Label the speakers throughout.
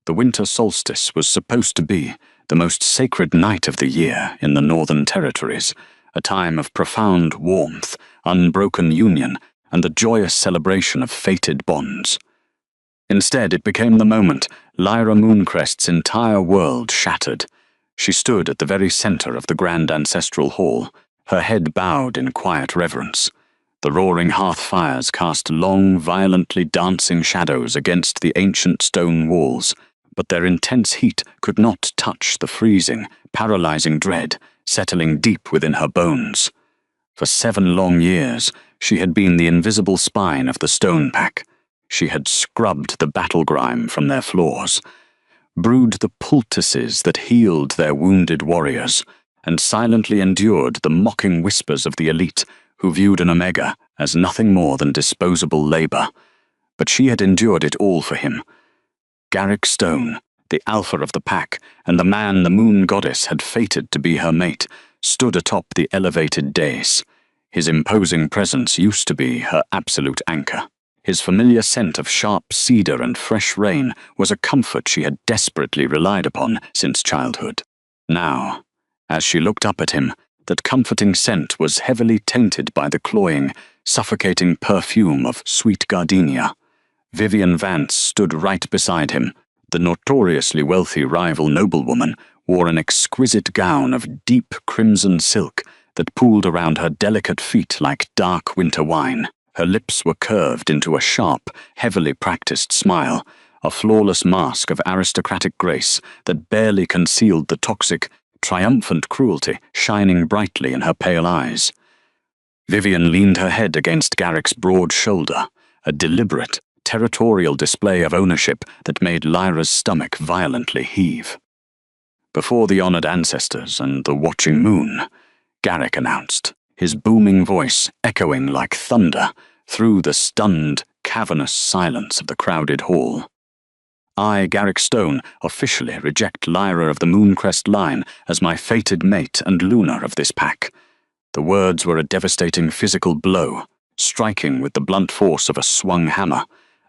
Speaker 1: The winter solstice was supposed to be the most sacred night of the year in the Northern Territories, a time of profound warmth, unbroken union, and the joyous celebration of fated bonds. Instead, it became the moment Lyra Mooncrest's entire world shattered. She stood at the very center of the grand ancestral hall, her head bowed in quiet reverence. The roaring hearth fires cast long, violently dancing shadows against the ancient stone walls, but their intense heat could not touch the freezing, paralyzing dread settling deep within her bones. For 7 long years, she had been the invisible spine of the stone pack. She had scrubbed the battle grime from their floors, brewed the poultices that healed their wounded warriors, and silently endured the mocking whispers of the elite who viewed an Omega as nothing more than disposable labor. But she had endured it all for him. Garrick Stone, the alpha of the pack, and the man the moon goddess had fated to be her mate, stood atop the elevated dais. His imposing presence used to be her absolute anchor. His familiar scent of sharp cedar and fresh rain was a comfort she had desperately relied upon since childhood. Now, as she looked up at him, that comforting scent was heavily tainted by the cloying, suffocating perfume of sweet gardenia. Vivian Vance stood right beside him. The notoriously wealthy rival noblewoman wore an exquisite gown of deep crimson silk that pooled around her delicate feet like dark winter wine. Her lips were curved into a sharp, heavily practiced smile, a flawless mask of aristocratic grace that barely concealed the toxic, triumphant cruelty shining brightly in her pale eyes. Vivian leaned her head against Garrick's broad shoulder, a deliberate, territorial display of ownership that made Lyra's stomach violently heave. Before the honored ancestors and the watching moon, Garrick announced, his booming voice echoing like thunder through the stunned, cavernous silence of the crowded hall. I, Garrick Stone, officially reject Lyra of the Mooncrest line as my fated mate and Luna of this pack. The words were a devastating physical blow, striking with the blunt force of a swung hammer.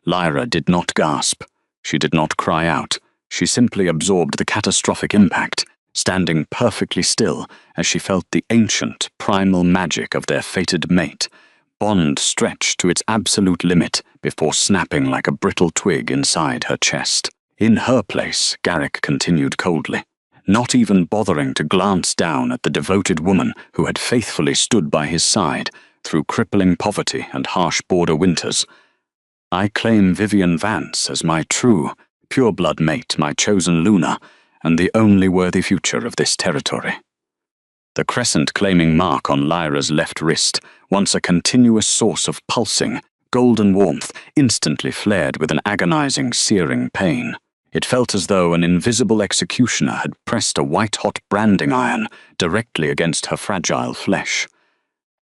Speaker 1: Lyra did not gasp. She did not cry out. She simply absorbed the catastrophic impact, standing perfectly still as she felt the ancient, primal magic of their fated mate, bond stretched to its absolute limit before snapping like a brittle twig inside her chest. In her place, Garrick continued coldly, not even bothering to glance down at the devoted woman who had faithfully stood by his side through crippling poverty and harsh border winters. I claim Vivian Vance as my true, pure-blood mate, my chosen Luna, and the only worthy future of this territory. The crescent-claiming mark on Lyra's left wrist, once a continuous source of pulsing, golden warmth, instantly flared with an agonizing, searing pain. It felt as though an invisible executioner had pressed a white-hot branding iron directly against her fragile flesh.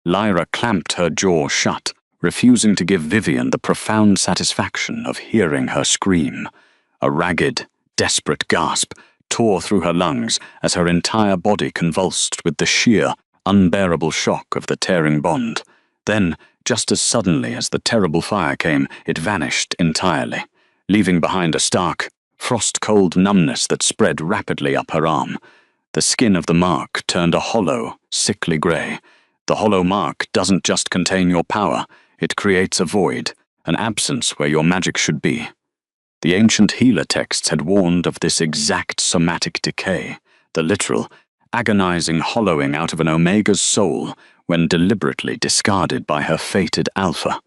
Speaker 1: Lyra clamped her jaw shut, refusing to give Vivian the profound satisfaction of hearing her scream. A ragged, desperate gasp tore through her lungs as her entire body convulsed with the sheer, unbearable shock of the tearing bond. Then, just as suddenly as the terrible fire came, it vanished entirely, leaving behind a stark, frost-cold numbness that spread rapidly up her arm. The skin of the mark turned a hollow, sickly grey. The hollow mark doesn't just contain your power, it creates a void, an absence where your magic should be. The ancient healer texts had warned of this exact somatic decay, the literal, agonizing hollowing out of an Omega's soul when deliberately discarded by her fated alpha.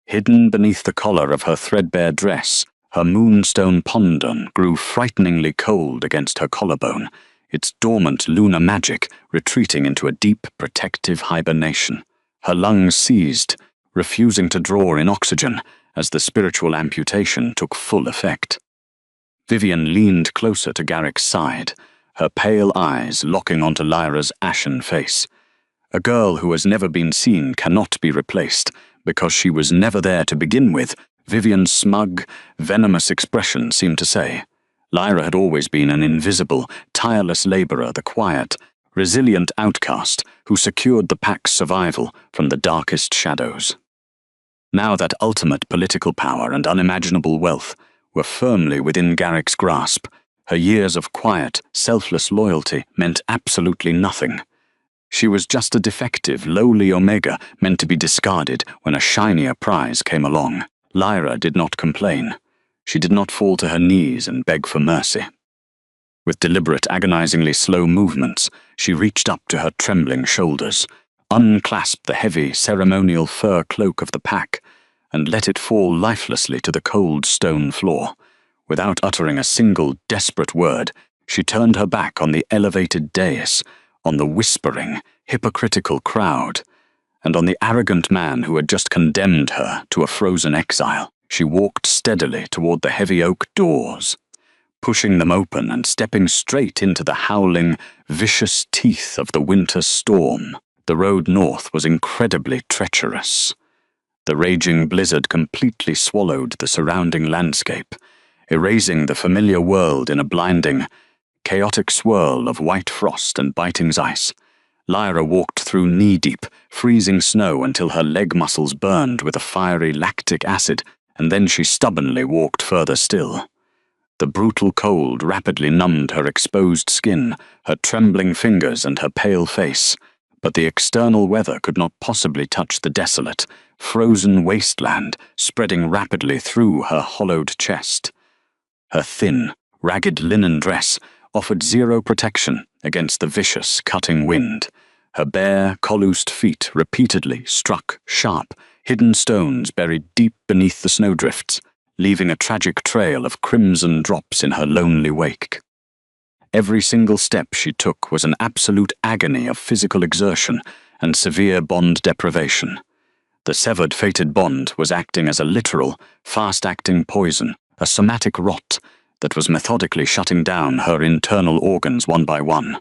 Speaker 1: Hidden beneath the collar of her threadbare dress, her moonstone pendant grew frighteningly cold against her collarbone, its dormant lunar magic retreating into a deep, protective hibernation. Her lungs seized, refusing to draw in oxygen as the spiritual amputation took full effect. Vivian leaned closer to Garrick's side, her pale eyes locking onto Lyra's ashen face. A girl who has never been seen cannot be replaced, because she was never there to begin with, Vivian's smug, venomous expression seemed to say. Lyra had always been an invisible, tireless laborer, the quiet, resilient outcast who secured the pack's survival from the darkest shadows. Now that ultimate political power and unimaginable wealth were firmly within Garrick's grasp. Her years of quiet, selfless loyalty meant absolutely nothing. She was just a defective, lowly Omega meant to be discarded when a shinier prize came along. Lyra did not complain. She did not fall to her knees and beg for mercy. With deliberate, agonizingly slow movements, she reached up to her trembling shoulders, unclasped the heavy, ceremonial fur cloak of the pack, and let it fall lifelessly to the cold stone floor. Without uttering a single desperate word, she turned her back on the elevated dais, on the whispering, hypocritical crowd, and on the arrogant man who had just condemned her to a frozen exile. She walked steadily toward the heavy oak doors, pushing them open and stepping straight into the howling, vicious teeth of the winter storm. The road north was incredibly treacherous. The raging blizzard completely swallowed the surrounding landscape, erasing the familiar world in a blinding, chaotic swirl of white frost and biting ice. Lyra walked through knee-deep, freezing snow until her leg muscles burned with a fiery lactic acid, and then she stubbornly walked further still. The brutal cold rapidly numbed her exposed skin, her trembling fingers and her pale face, but the external weather could not possibly touch the desolate, frozen wasteland spreading rapidly through her hollowed chest. Her thin, ragged linen dress offered zero protection against the vicious, cutting wind. Her bare, colloosed feet repeatedly struck sharp, hidden stones buried deep beneath the snowdrifts, leaving a tragic trail of crimson drops in her lonely wake. Every single step she took was an absolute agony of physical exertion and severe bond deprivation. The severed fated bond was acting as a literal, fast-acting poison, a somatic rot that was methodically shutting down her internal organs one by one.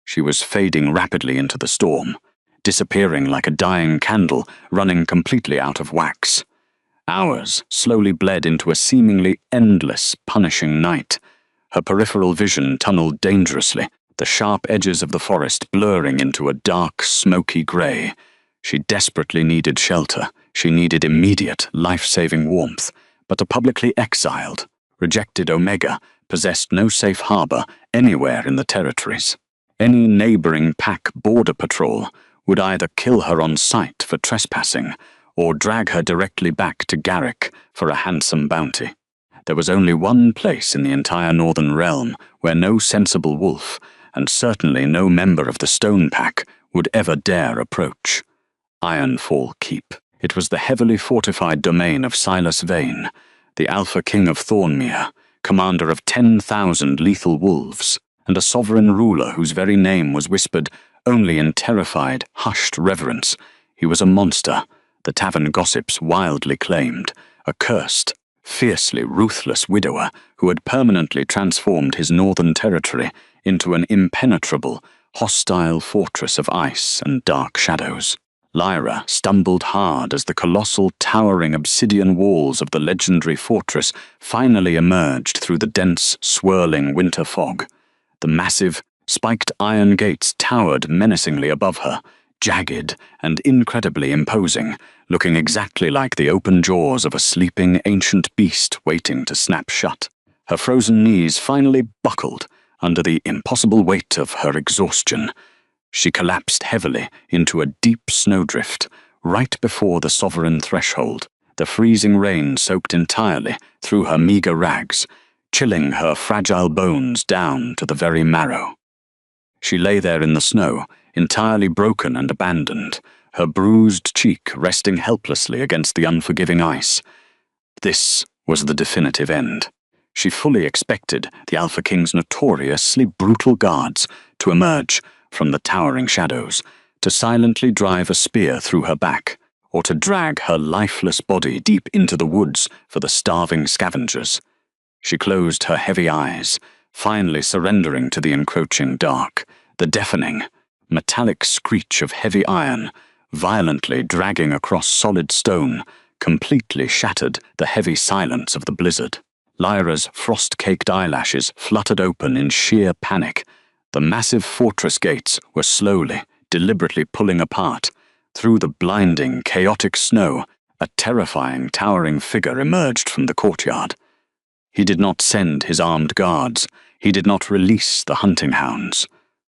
Speaker 1: She was fading rapidly into the storm, disappearing like a dying candle running completely out of wax. Hours slowly bled into a seemingly endless, punishing night. Her peripheral vision tunneled dangerously, the sharp edges of the forest blurring into a dark, smoky grey. She desperately needed shelter. She needed immediate, life-saving warmth, but a publicly exiled, rejected Omega possessed no safe harbor anywhere in the territories. Any neighboring pack border patrol would either kill her on sight for trespassing or drag her directly back to Garrick for a handsome bounty. There was only one place in the entire northern realm where no sensible wolf, and certainly no member of the Stone Pack, would ever dare approach. Ironfall Keep. It was the heavily fortified domain of Silas Vane, the Alpha King of Thornmere, commander of 10,000 lethal wolves, and a sovereign ruler whose very name was whispered only in terrified, hushed reverence. He was a monster, the tavern gossips wildly claimed, a cursed, fiercely ruthless widower who had permanently transformed his northern territory into an impenetrable, hostile fortress of ice and dark shadows. Lyra stumbled hard as the colossal, towering obsidian walls of the legendary fortress finally emerged through the dense, swirling winter fog. The massive, spiked iron gates towered menacingly above her, jagged and incredibly imposing, looking exactly like the open jaws of a sleeping ancient beast waiting to snap shut. Her frozen knees finally buckled under the impossible weight of her exhaustion. She collapsed heavily into a deep snowdrift right before the sovereign threshold. The freezing rain soaked entirely through her meager rags, chilling her fragile bones down to the very marrow. She lay there in the snow, entirely broken and abandoned, her bruised cheek resting helplessly against the unforgiving ice. This was the definitive end. She fully expected the Alpha King's notoriously brutal guards to emerge from the towering shadows, to silently drive a spear through her back, or to drag her lifeless body deep into the woods for the starving scavengers. She closed her heavy eyes, finally surrendering to the encroaching dark. The deafening, metallic screech of heavy iron, violently dragging across solid stone, completely shattered the heavy silence of the blizzard. Lyra's frost-caked eyelashes fluttered open in sheer panic. The massive fortress gates were slowly, deliberately pulling apart. Through the blinding, chaotic snow, a terrifying, towering figure emerged from the courtyard. He did not send his armed guards. He did not release the hunting hounds.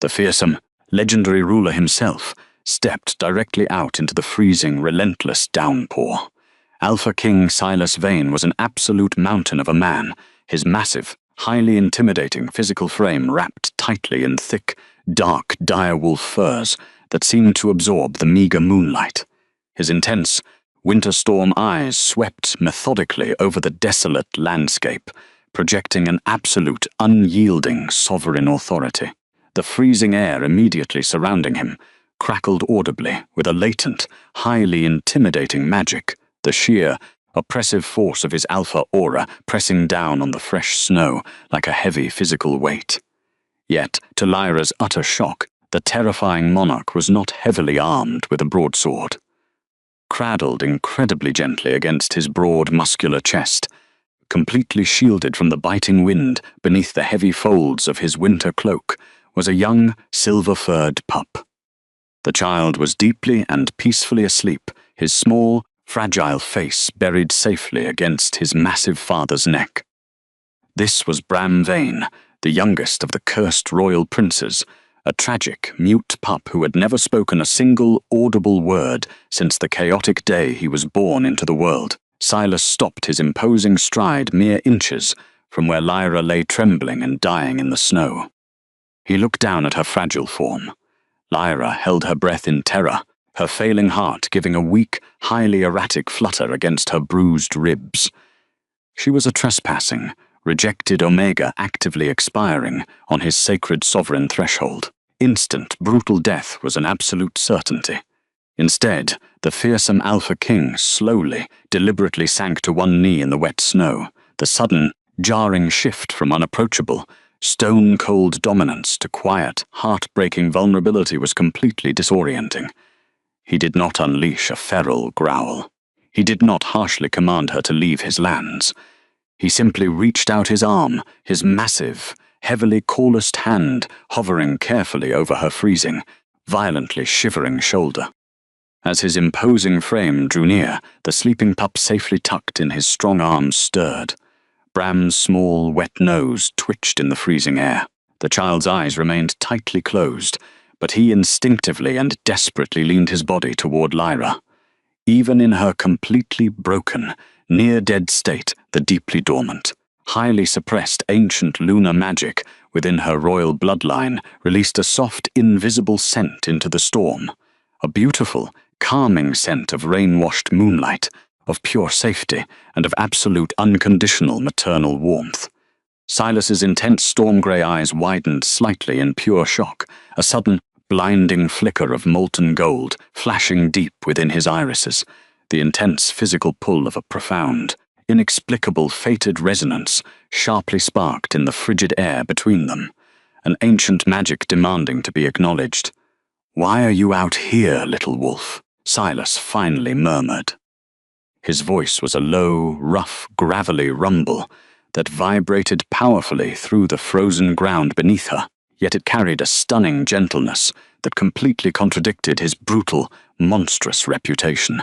Speaker 1: The fearsome, legendary ruler himself stepped directly out into the freezing, relentless downpour. Alpha King Silas Vane was an absolute mountain of a man, his massive, highly intimidating physical frame wrapped tightly in thick, dark direwolf furs that seemed to absorb the meager moonlight. His intense, winter-storm eyes swept methodically over the desolate landscape, projecting an absolute, unyielding sovereign authority. The freezing air immediately surrounding him crackled audibly with a latent, highly intimidating magic, the sheer, oppressive force of his alpha aura pressing down on the fresh snow like a heavy physical weight. Yet, to Lyra's utter shock, the terrifying monarch was not heavily armed with a broadsword. Cradled incredibly gently against his broad, muscular chest, completely shielded from the biting wind beneath the heavy folds of his winter cloak, was a young, silver-furred pup. The child was deeply and peacefully asleep, his small, fragile face buried safely against his massive father's neck. This was Bram Vane, the youngest of the cursed royal princes, a tragic, mute pup who had never spoken a single audible word since the chaotic day he was born into the world. Silas stopped his imposing stride mere inches from where Lyra lay trembling and dying in the snow. He looked down at her fragile form. Lyra held her breath in terror, her failing heart giving a weak, highly erratic flutter against her bruised ribs. She was a trespassing, rejected Omega actively expiring on his sacred sovereign threshold. Instant, brutal death was an absolute certainty. Instead, the fearsome Alpha King slowly, deliberately sank to one knee in the wet snow. The sudden, jarring shift from unapproachable, stone-cold dominance to quiet, heart-breaking vulnerability was completely disorienting. He did not unleash a feral growl. He did not harshly command her to leave his lands. He simply reached out his arm, his massive, heavily calloused hand hovering carefully over her freezing, violently shivering shoulder. As his imposing frame drew near, the sleeping pup safely tucked in his strong arms stirred. Bram's small, wet nose twitched in the freezing air. The child's eyes remained tightly closed, but he instinctively and desperately leaned his body toward Lyra. Even in her completely broken, near-dead state, the deeply dormant, highly suppressed ancient lunar magic within her royal bloodline released a soft, invisible scent into the storm, a beautiful, calming scent of rain-washed moonlight, of pure safety, and of absolute unconditional maternal warmth. Silas's intense storm-grey eyes widened slightly in pure shock, a sudden, blinding flicker of molten gold flashing deep within his irises, the intense physical pull of a profound, inexplicable fated resonance sharply sparked in the frigid air between them, an ancient magic demanding to be acknowledged. "Why are you out here, little wolf?" Silas finally murmured. His voice was a low, rough, gravelly rumble that vibrated powerfully through the frozen ground beneath her, yet it carried a stunning gentleness that completely contradicted his brutal, monstrous reputation.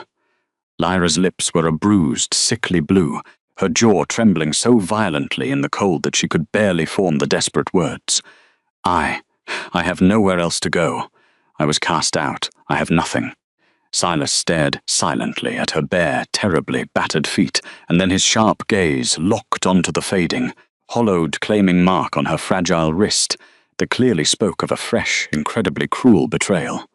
Speaker 1: Lyra's lips were a bruised, sickly blue, her jaw trembling so violently in the cold that she could barely form the desperate words. I have nowhere else to go. I was cast out. I have nothing." Silas stared silently at her bare, terribly battered feet, and then his sharp gaze locked onto the fading, hollowed claiming mark on her fragile wrist that clearly spoke of a fresh, incredibly cruel betrayal.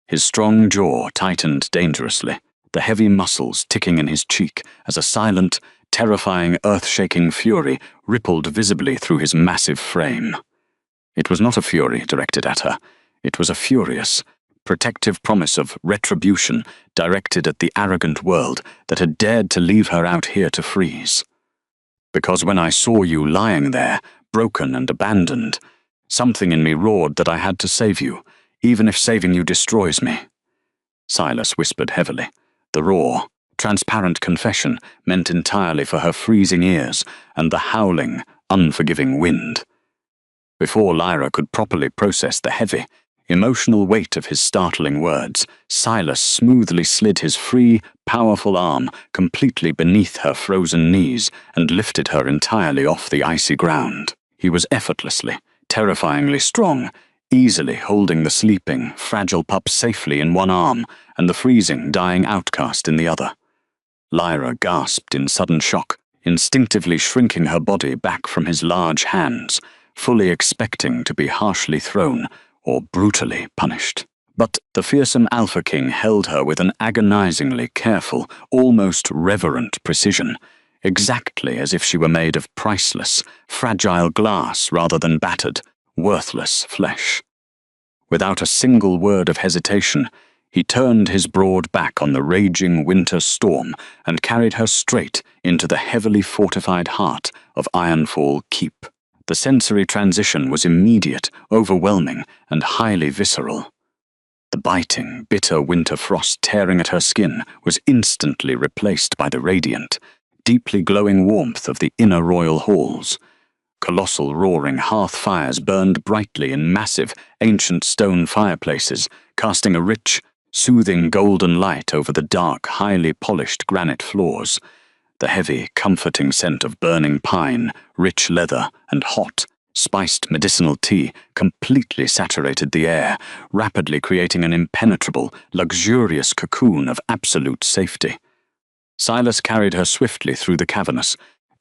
Speaker 1: His strong jaw tightened dangerously, the heavy muscles ticking in his cheek as a silent, terrifying, earth-shaking fury rippled visibly through his massive frame. It was not a fury directed at her. It was a furious, protective promise of retribution directed at the arrogant world that had dared to leave her out here to freeze. "Because when I saw you lying there, broken and abandoned, something in me roared that I had to save you, even if saving you destroys me." Silas whispered heavily. The raw, transparent confession meant entirely for her freezing ears and the howling, unforgiving wind. Before Lyra could properly process the heavy, emotional weight of his startling words, Silas smoothly slid his free, powerful arm completely beneath her frozen knees and lifted her entirely off the icy ground. He was effortlessly, terrifyingly strong, easily holding the sleeping, fragile pup safely in one arm and the freezing, dying outcast in the other. Lyra gasped in sudden shock, instinctively shrinking her body back from his large hands, fully expecting to be harshly thrown or brutally punished. But the fearsome Alpha King held her with an agonizingly careful, almost reverent precision, exactly as if she were made of priceless, fragile glass rather than battered, worthless flesh. Without a single word of hesitation, he turned his broad back on the raging winter storm and carried her straight into the heavily fortified heart of Ironfall Keep. The sensory transition was immediate, overwhelming, and highly visceral. The biting, bitter winter frost tearing at her skin was instantly replaced by the radiant, deeply glowing warmth of the inner royal halls. Colossal roaring hearth fires burned brightly in massive, ancient stone fireplaces, casting a rich, soothing golden light over the dark, highly polished granite floors. The heavy, comforting scent of burning pine, rich leather, and hot, spiced medicinal tea completely saturated the air, rapidly creating an impenetrable, luxurious cocoon of absolute safety. Silas carried her swiftly through the cavernous,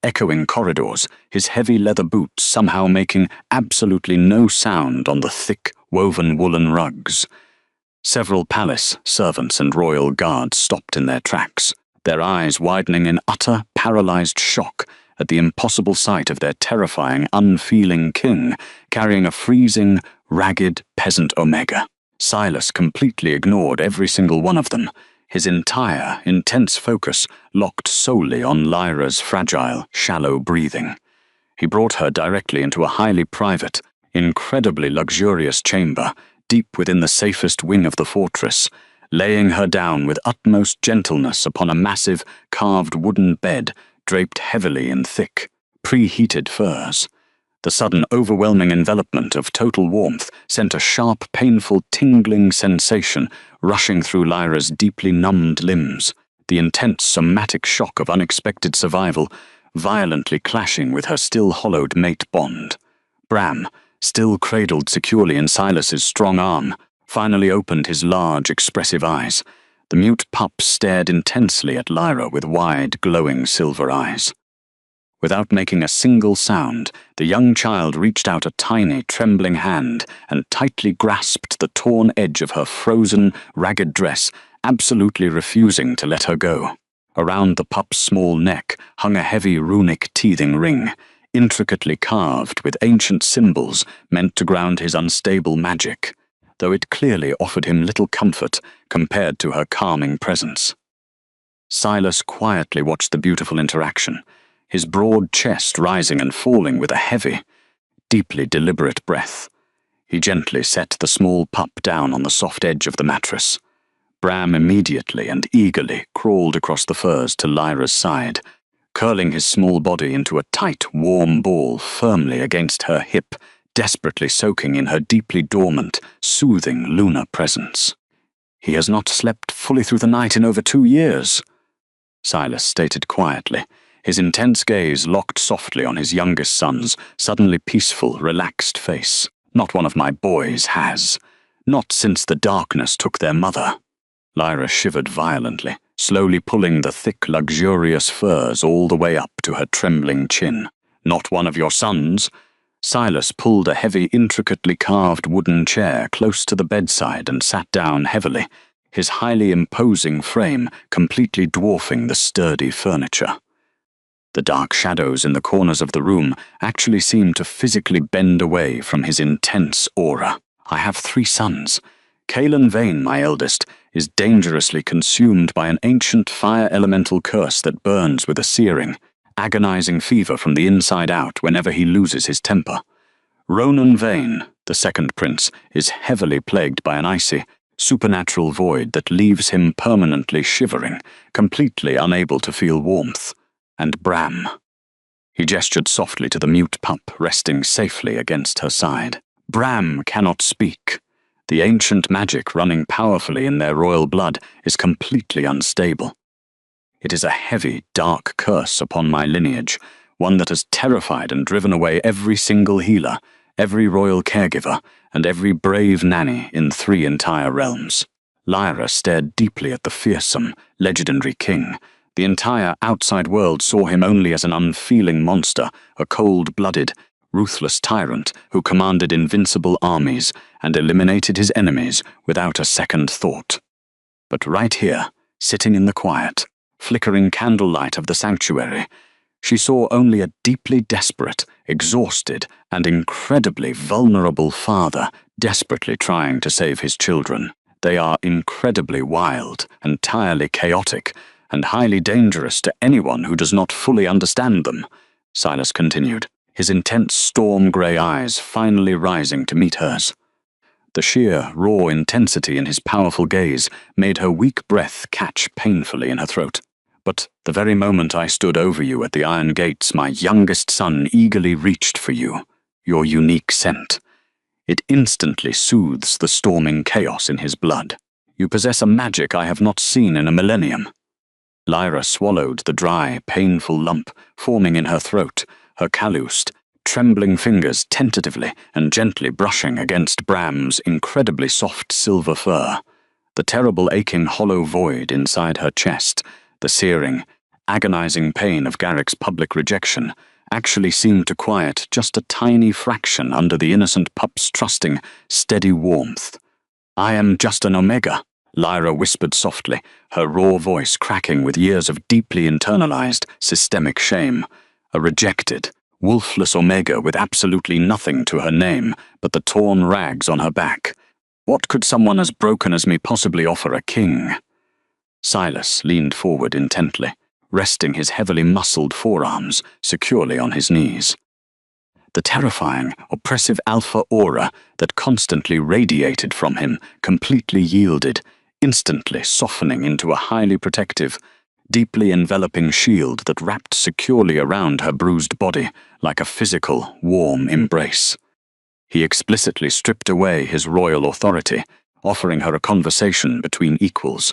Speaker 1: echoing corridors, his heavy leather boots somehow making absolutely no sound on the thick, woven woolen rugs. Several palace servants and royal guards stopped in their tracks, their eyes widening in utter, paralyzed shock at the impossible sight of their terrifying, unfeeling king carrying a freezing, ragged peasant Omega. Silas completely ignored every single one of them, his entire, intense focus locked solely on Lyra's fragile, shallow breathing. He brought her directly into a highly private, incredibly luxurious chamber, deep within the safest wing of the fortress, laying her down with utmost gentleness upon a massive, carved wooden bed draped heavily in thick, preheated furs. The sudden overwhelming envelopment of total warmth sent a sharp, painful, tingling sensation rushing through Lyra's deeply numbed limbs, the intense somatic shock of unexpected survival violently clashing with her still-hollowed mate bond. Bram, still cradled securely in Silas's strong arm, finally opened his large, expressive eyes. The mute pup stared intensely at Lyra with wide, glowing silver eyes. Without making a single sound, the young child reached out a tiny, trembling hand and tightly grasped the torn edge of her frozen, ragged dress, absolutely refusing to let her go. Around the pup's small neck hung a heavy runic teething ring, intricately carved with ancient symbols meant to ground his unstable magic, though it clearly offered him little comfort compared to her calming presence. Silas quietly watched the beautiful interaction, his broad chest rising and falling with a heavy, deeply deliberate breath. He gently set the small pup down on the soft edge of the mattress. Bram immediately and eagerly crawled across the furs to Lyra's side, curling his small body into a tight, warm ball firmly against her hip, desperately soaking in her deeply dormant, soothing lunar presence. "He has not slept fully through the night in over 2 years," Silas stated quietly, his intense gaze locked softly on his youngest son's suddenly peaceful, relaxed face. "Not one of my boys has. Not since the darkness took their mother." Lyra shivered violently, slowly pulling the thick, luxurious furs all the way up to her trembling chin. "Not one of your sons?" Silas pulled a heavy, intricately carved wooden chair close to the bedside and sat down heavily, his highly imposing frame completely dwarfing the sturdy furniture. The dark shadows in the corners of the room actually seemed to physically bend away from his intense aura. "I have 3 sons. Caelan Vane, my eldest, is dangerously consumed by an ancient fire elemental curse that burns with a searing, agonizing fever from the inside out whenever he loses his temper. Ronan Vane, the second prince, is heavily plagued by an icy, supernatural void that leaves him permanently shivering, completely unable to feel warmth. And Bram." He gestured softly to the mute pup resting safely against her side. "Bram cannot speak. The ancient magic running powerfully in their royal blood is completely unstable. It is a heavy, dark curse upon my lineage, one that has terrified and driven away every single healer, every royal caregiver, and every brave nanny in 3 entire realms. Lyra stared deeply at the fearsome, legendary king. The entire outside world saw him only as an unfeeling monster, a cold-blooded, ruthless tyrant who commanded invincible armies and eliminated his enemies without a second thought. But right here, sitting in the quiet, flickering candlelight of the sanctuary, she saw only a deeply desperate, exhausted, and incredibly vulnerable father desperately trying to save his children. They are incredibly wild, entirely chaotic, and highly dangerous to anyone who does not fully understand them, Silas continued, his intense storm-grey eyes finally rising to meet hers. The sheer, raw intensity in his powerful gaze made her weak breath catch painfully in her throat. But the very moment I stood over you at the iron gates, my youngest son eagerly reached for you, your unique scent. It instantly soothes the storming chaos in his blood. You possess a magic I have not seen in a millennium. Lyra swallowed the dry, painful lump forming in her throat, her calloused, trembling fingers tentatively and gently brushing against Bram's incredibly soft silver fur. The terrible aching hollow void inside her chest, the searing, agonizing pain of Garrick's public rejection, actually seemed to quiet just a tiny fraction under the innocent pup's trusting, steady warmth. "I am just an Omega," Lyra whispered softly, her raw voice cracking with years of deeply internalized, systemic shame. A rejected, wolfless Omega with absolutely nothing to her name but the torn rags on her back. What could someone as broken as me possibly offer a king? Silas leaned forward intently, resting his heavily muscled forearms securely on his knees. The terrifying, oppressive alpha aura that constantly radiated from him completely yielded, instantly softening into a highly protective, deeply enveloping shield that wrapped securely around her bruised body like a physical, warm embrace. He explicitly stripped away his royal authority, offering her a conversation between equals.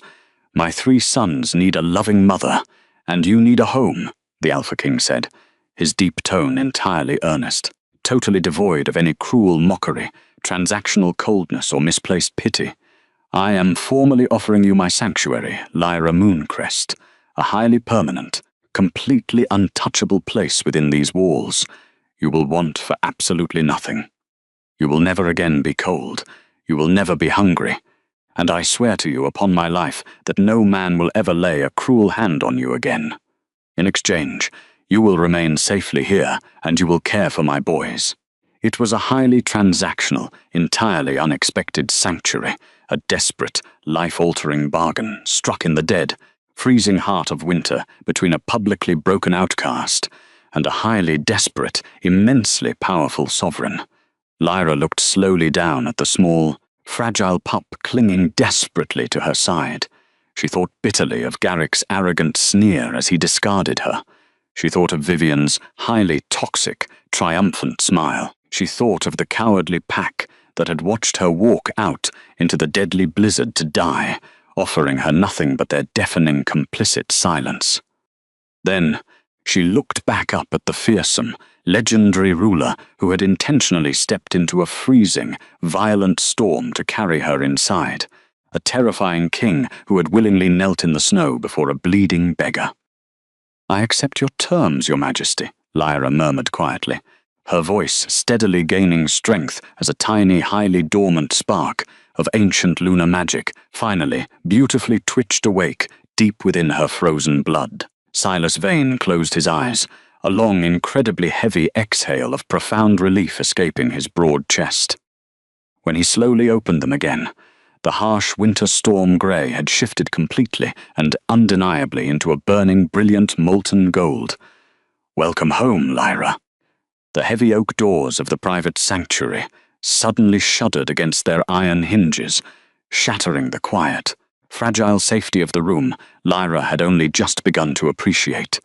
Speaker 1: "My 3 sons need a loving mother, and you need a home," the Alpha King said, his deep tone entirely earnest, totally devoid of any cruel mockery, transactional coldness, or misplaced pity. "I am formally offering you my sanctuary, Lyra Mooncrest, a highly permanent, completely untouchable place within these walls. You will want for absolutely nothing. You will never again be cold. You will never be hungry. And I swear to you upon my life that no man will ever lay a cruel hand on you again. In exchange, you will remain safely here, and you will care for my boys." It was a highly transactional, entirely unexpected sanctuary, a desperate, life-altering bargain struck in the dead, freezing heart of winter between a publicly broken outcast and a highly desperate, immensely powerful sovereign. Lyra looked slowly down at the small, fragile pup clinging desperately to her side. She thought bitterly of Garrick's arrogant sneer as he discarded her. She thought of Vivian's highly toxic, triumphant smile. She thought of the cowardly pack that had watched her walk out into the deadly blizzard to die, offering her nothing but their deafening complicit silence. Then she looked back up at the fearsome, legendary ruler who had intentionally stepped into a freezing, violent storm to carry her inside, a terrifying king who had willingly knelt in the snow before a bleeding beggar. "I accept your terms, Your Majesty," Lyra murmured quietly, her voice steadily gaining strength as a tiny, highly dormant spark of ancient lunar magic finally beautifully twitched awake deep within her frozen blood. Silas Vane closed his eyes, a long, incredibly heavy exhale of profound relief escaping his broad chest. When he slowly opened them again, the harsh winter storm grey had shifted completely and undeniably into a burning, brilliant, molten gold. "Welcome home, Lyra." The heavy oak doors of the private sanctuary suddenly shuddered against their iron hinges, shattering the quiet, fragile safety of the room Lyra had only just begun to appreciate.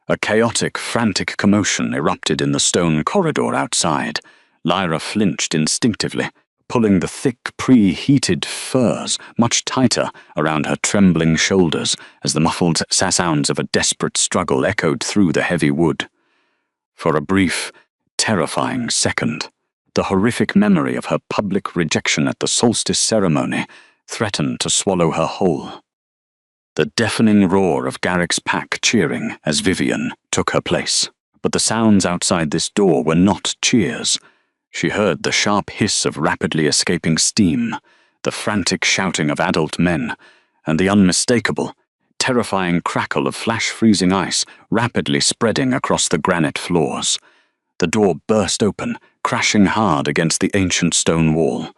Speaker 1: A chaotic, frantic commotion erupted in the stone corridor outside. Lyra flinched instinctively, pulling the thick, preheated furs much tighter around her trembling shoulders as the muffled sounds of a desperate struggle echoed through the heavy wood. For a brief, terrifying second, the horrific memory of her public rejection at the solstice ceremony threatened to swallow her whole. The deafening roar of Garrick's pack cheering as Vivian took her place, but the sounds outside this door were not cheers. She heard the sharp hiss of rapidly escaping steam, the frantic shouting of adult men, and the unmistakable, terrifying crackle of flash-freezing ice rapidly spreading across the granite floors. The door burst open, crashing hard against the ancient stone wall.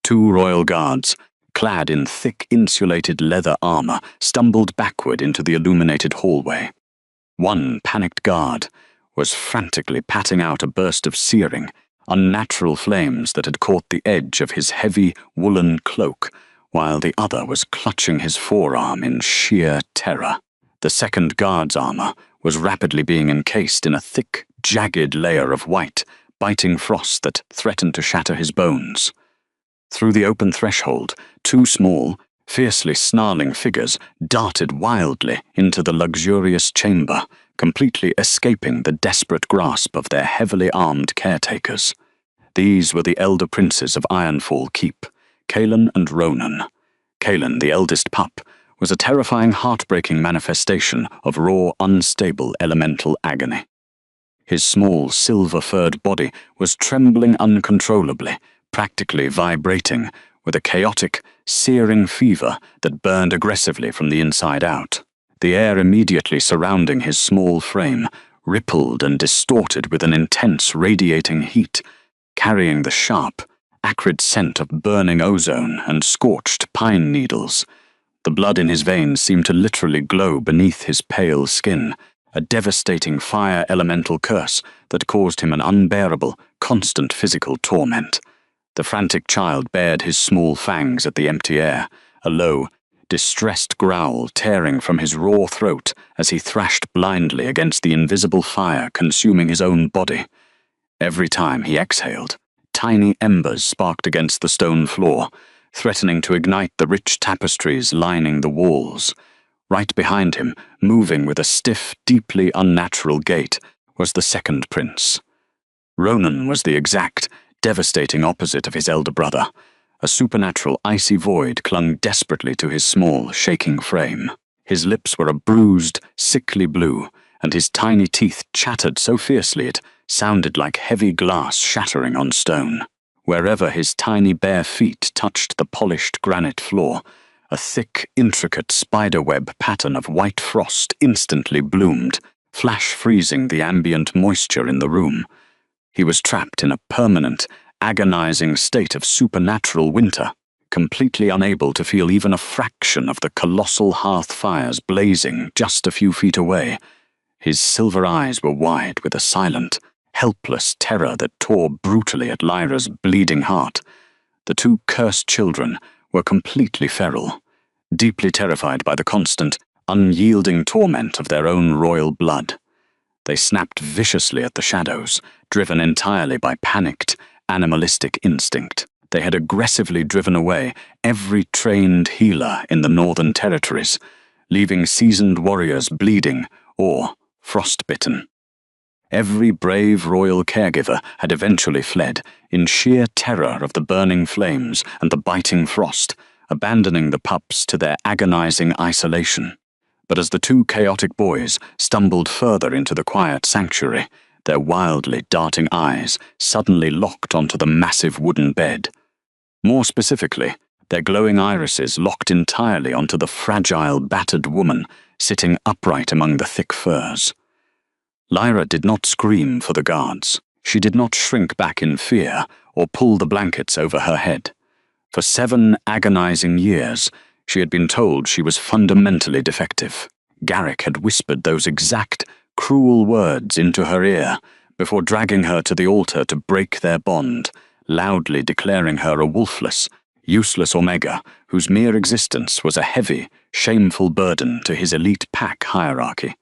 Speaker 1: 2 royal guards, clad in thick insulated leather armor, stumbled backward into the illuminated hallway. One panicked guard was frantically patting out a burst of searing, unnatural flames that had caught the edge of his heavy woolen cloak, while the other was clutching his forearm in sheer terror. The second guard's armor was rapidly being encased in a thick, jagged layer of white, biting frost that threatened to shatter his bones. Through the open threshold, 2 small, fiercely snarling figures darted wildly into the luxurious chamber, completely escaping the desperate grasp of their heavily armed caretakers. These were the elder princes of Ironfall Keep, Kaelin and Ronan. Kaelin, the eldest pup, was a terrifying, heartbreaking manifestation of raw, unstable elemental agony. His small, silver-furred body was trembling uncontrollably, practically vibrating, with a chaotic, searing fever that burned aggressively from the inside out. The air immediately surrounding his small frame rippled and distorted with an intense radiating heat, carrying the sharp, acrid scent of burning ozone and scorched pine needles. The blood in his veins seemed to literally glow beneath his pale skin, a devastating fire elemental curse that caused him an unbearable, constant physical torment. The frantic child bared his small fangs at the empty air, a low, distressed growl tearing from his raw throat as he thrashed blindly against the invisible fire consuming his own body. Every time he exhaled, tiny embers sparked against the stone floor, threatening to ignite the rich tapestries lining the walls. Right behind him, moving with a stiff, deeply unnatural gait, was the second prince. Ronan was the exact, devastating opposite of his elder brother. A supernatural icy void clung desperately to his small, shaking frame. His lips were a bruised, sickly blue, and his tiny teeth chattered so fiercely it sounded like heavy glass shattering on stone. Wherever his tiny bare feet touched the polished granite floor, a thick, intricate spiderweb pattern of white frost instantly bloomed, flash-freezing the ambient moisture in the room. He was trapped in a permanent, agonizing state of supernatural winter, completely unable to feel even a fraction of the colossal hearth fires blazing just a few feet away. His silver eyes were wide with a silent, helpless terror that tore brutally at Lyra's bleeding heart. The 2 cursed children were completely feral, deeply terrified by the constant, unyielding torment of their own royal blood. They snapped viciously at the shadows, driven entirely by panicked, animalistic instinct. They had aggressively driven away every trained healer in the Northern Territories, leaving seasoned warriors bleeding or frostbitten. Every brave royal caregiver had eventually fled, in sheer terror of the burning flames and the biting frost, abandoning the pups to their agonizing isolation. But as the 2 chaotic boys stumbled further into the quiet sanctuary, their wildly darting eyes suddenly locked onto the massive wooden bed. More specifically, their glowing irises locked entirely onto the fragile, battered woman sitting upright among the thick furs. Lyra did not scream for the guards. She did not shrink back in fear or pull the blankets over her head. For 7 agonizing years, she had been told she was fundamentally defective. Garrick had whispered those exact, cruel words into her ear before dragging her to the altar to break their bond, loudly declaring her a wolfless, useless Omega whose mere existence was a heavy, shameful burden to his elite pack hierarchy.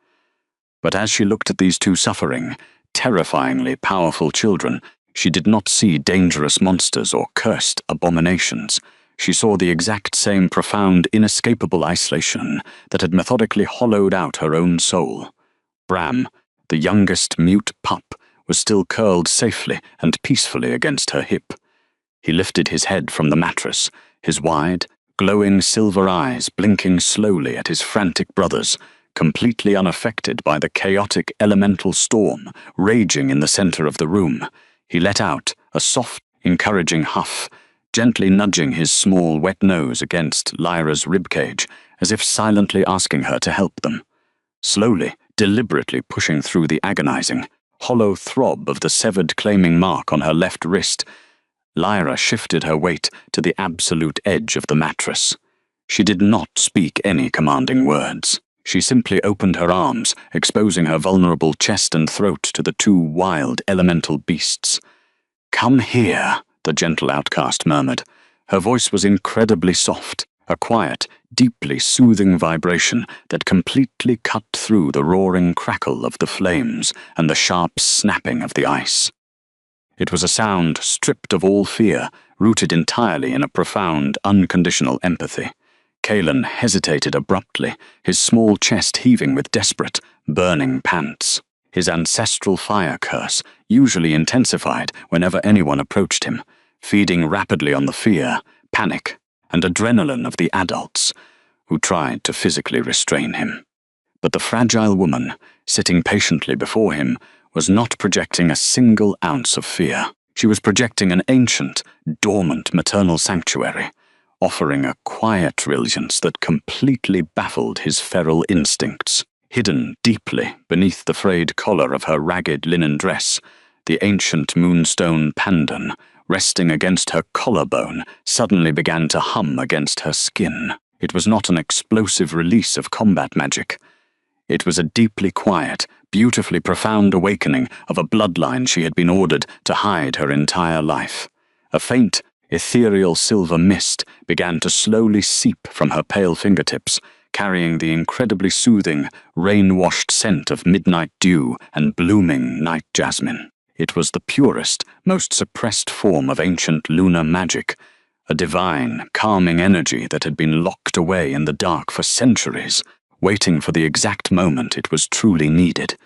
Speaker 1: But as she looked at these 2 suffering, terrifyingly powerful children, She did not see dangerous monsters or cursed abominations. She saw the exact same profound, inescapable isolation that had methodically hollowed out her own soul. Bram, the youngest mute pup, was still curled safely and peacefully against her hip. He lifted his head from the mattress, his wide, glowing silver eyes blinking slowly at his frantic brothers, completely unaffected by the chaotic elemental storm raging in the center of the room. He let out a soft, encouraging huff, gently nudging his small, wet nose against Lyra's ribcage, as if silently asking her to help them. Slowly, deliberately pushing through the agonizing, hollow throb of the severed claiming mark on her left wrist, Lyra shifted her weight to the absolute edge of the mattress. She did not speak any commanding words. She simply opened her arms, exposing her vulnerable chest and throat to the two wild elemental beasts. "Come here," the gentle outcast murmured. Her voice was incredibly soft, a quiet, deeply soothing vibration that completely cut through the roaring crackle of the flames and the sharp snapping of the ice. It was a sound stripped of all fear, rooted entirely in a profound, unconditional empathy. Kalen hesitated abruptly, his small chest heaving with desperate, burning pants. His ancestral fire curse usually intensified whenever anyone approached him, feeding rapidly on the fear, panic, and adrenaline of the adults who tried to physically restrain him. But the fragile woman, sitting patiently before him, was not projecting a single ounce of fear. She was projecting an ancient, dormant maternal sanctuary, offering a quiet brilliance that completely baffled his feral instincts. Hidden deeply beneath the frayed collar of her ragged linen dress, the ancient moonstone pandan, resting against her collarbone, suddenly began to hum against her skin. It was not an explosive release of combat magic. It was a deeply quiet, beautifully profound awakening of a bloodline she had been ordered to hide her entire life. A faint, ethereal silver mist began to slowly seep from her pale fingertips, carrying the incredibly soothing, rain-washed scent of midnight dew and blooming night jasmine. It was the purest, most suppressed form of ancient lunar magic, a divine, calming energy that had been locked away in the dark for centuries, waiting for the exact moment it was truly needed.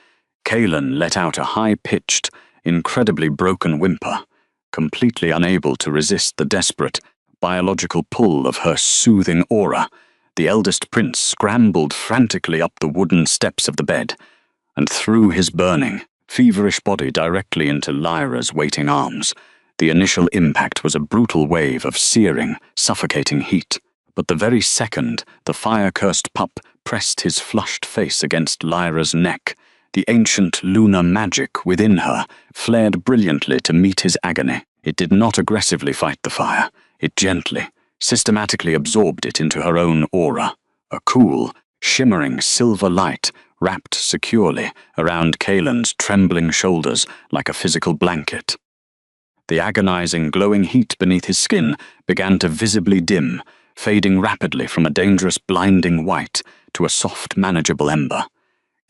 Speaker 1: Kalen let out a high-pitched, incredibly broken whimper, completely unable to resist the desperate, biological pull of her soothing aura. The eldest prince scrambled frantically up the wooden steps of the bed, and threw his burning, feverish body directly into Lyra's waiting arms. The initial impact was a brutal wave of searing, suffocating heat, but the very second the fire-cursed pup pressed his flushed face against Lyra's neck, the ancient lunar magic within her flared brilliantly to meet his agony. It did not aggressively fight the fire. It gently, systematically absorbed it into her own aura, a cool, shimmering silver light wrapped securely around Kalen's trembling shoulders like a physical blanket. The agonizing, glowing heat beneath his skin began to visibly dim, fading rapidly from a dangerous, blinding white to a soft, manageable ember.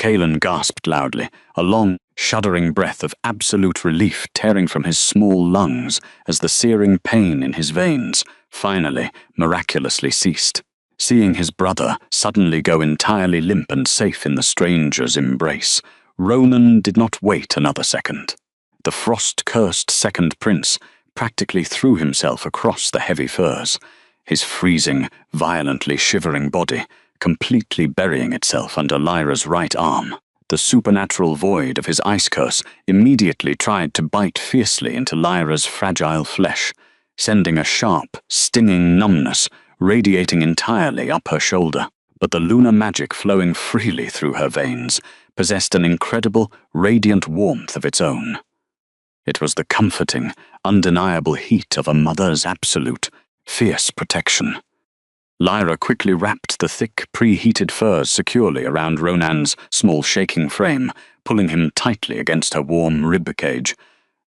Speaker 1: Kalen gasped loudly, a long, shuddering breath of absolute relief tearing from his small lungs as the searing pain in his veins finally, miraculously ceased. Seeing his brother suddenly go entirely limp and safe in the stranger's embrace, Ronan did not wait another second. The frost-cursed second prince practically threw himself across the heavy furs, his freezing, violently shivering body completely burying itself under Lyra's right arm. The supernatural void of his ice curse immediately tried to bite fiercely into Lyra's fragile flesh, sending a sharp, stinging numbness radiating entirely up her shoulder. But the lunar magic flowing freely through her veins possessed an incredible, radiant warmth of its own. It was the comforting, undeniable heat of a mother's absolute, fierce protection. Lyra quickly wrapped the thick, preheated furs securely around Ronan's small shaking frame, pulling him tightly against her warm ribcage.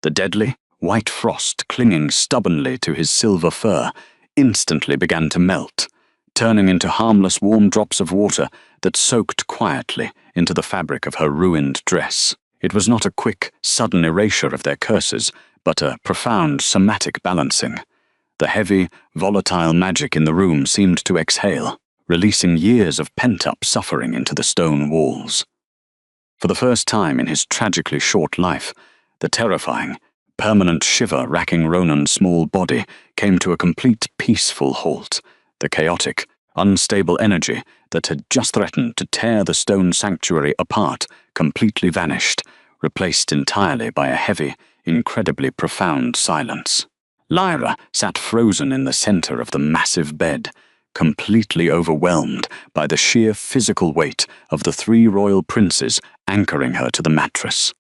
Speaker 1: The deadly, white frost clinging stubbornly to his silver fur instantly began to melt, turning into harmless warm drops of water that soaked quietly into the fabric of her ruined dress. It was not a quick, sudden erasure of their curses, but a profound somatic balancing. The heavy, volatile magic in the room seemed to exhale, releasing years of pent-up suffering into the stone walls. For the first time in his tragically short life, the terrifying, permanent shiver racking Ronan's small body came to a complete peaceful halt. The chaotic, unstable energy that had just threatened to tear the stone sanctuary apart completely vanished, replaced entirely by a heavy, incredibly profound silence. Lyra sat frozen in the center of the massive bed, completely overwhelmed by the sheer physical weight of the three royal princes anchoring her to the mattress.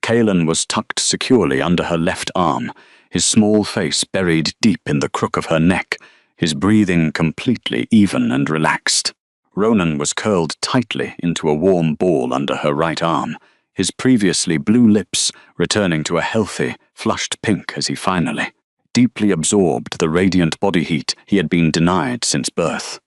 Speaker 1: Kaelan was tucked securely under her left arm, his small face buried deep in the crook of her neck, his breathing completely even and relaxed. Ronan was curled tightly into a warm ball under her right arm, his previously blue lips returning to a healthy, flushed pink as he finally, deeply absorbed the radiant body heat he had been denied since birth.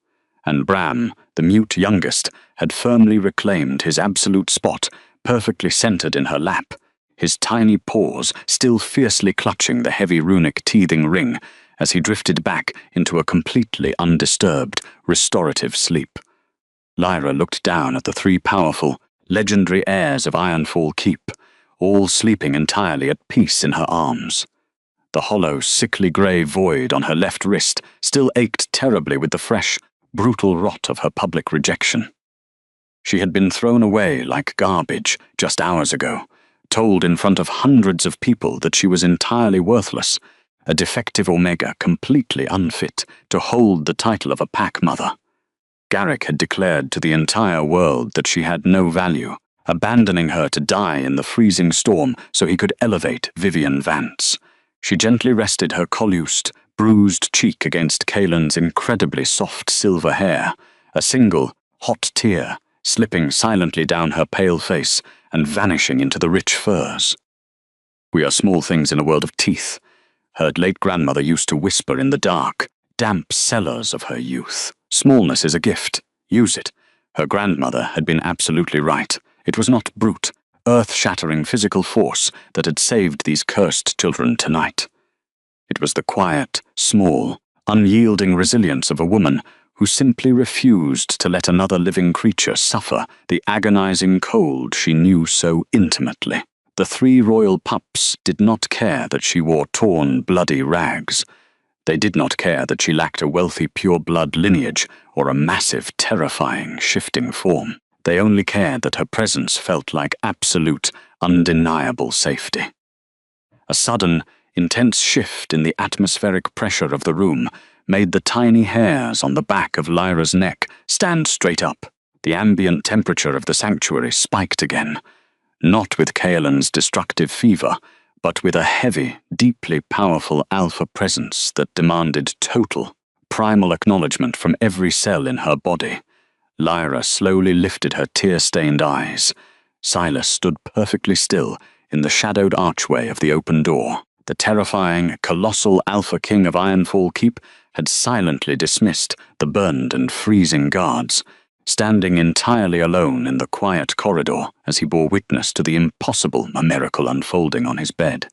Speaker 1: And Bram, the mute youngest, had firmly reclaimed his absolute spot, perfectly centered in her lap, his tiny paws still fiercely clutching the heavy runic teething ring as he drifted back into a completely undisturbed, restorative sleep. Lyra looked down at the three powerful, legendary heirs of Ironfall Keep, all sleeping entirely at peace in her arms. The hollow, sickly grey void on her left wrist still ached terribly with the fresh, brutal rot of her public rejection. She had been thrown away like garbage just hours ago, told in front of hundreds of people that she was entirely worthless, a defective Omega completely unfit to hold the title of a pack mother. Garrick had declared to the entire world that she had no value, abandoning her to die in the freezing storm so he could elevate Vivian Vance. She gently rested her collused, bruised cheek against Kaelan's incredibly soft silver hair, a single, hot tear slipping silently down her pale face and vanishing into the rich furs. "We are small things in a world of teeth," her late grandmother used to whisper in the dark, damp cellars of her youth. "Smallness is a gift. Use it." Her grandmother had been absolutely right. It was not brute, earth-shattering physical force that had saved these cursed children tonight. It was the quiet, small, unyielding resilience of a woman who simply refused to let another living creature suffer the agonizing cold she knew so intimately. The three royal pups did not care that she wore torn, bloody rags. They did not care that she lacked a wealthy pure-blood lineage or a massive, terrifying, shifting form. They only cared that her presence felt like absolute, undeniable safety. A sudden, intense shift in the atmospheric pressure of the room made the tiny hairs on the back of Lyra's neck stand straight up. The ambient temperature of the sanctuary spiked again, not with Kaelan's destructive fever, but with a heavy, deeply powerful alpha presence that demanded total, primal acknowledgement from every cell in her body. Lyra slowly lifted her tear-stained eyes. Silas stood perfectly still in the shadowed archway of the open door. The terrifying, colossal Alpha King of Ironfall Keep had silently dismissed the burned and freezing guards, standing entirely alone in the quiet corridor as he bore witness to the impossible miracle unfolding on his bed.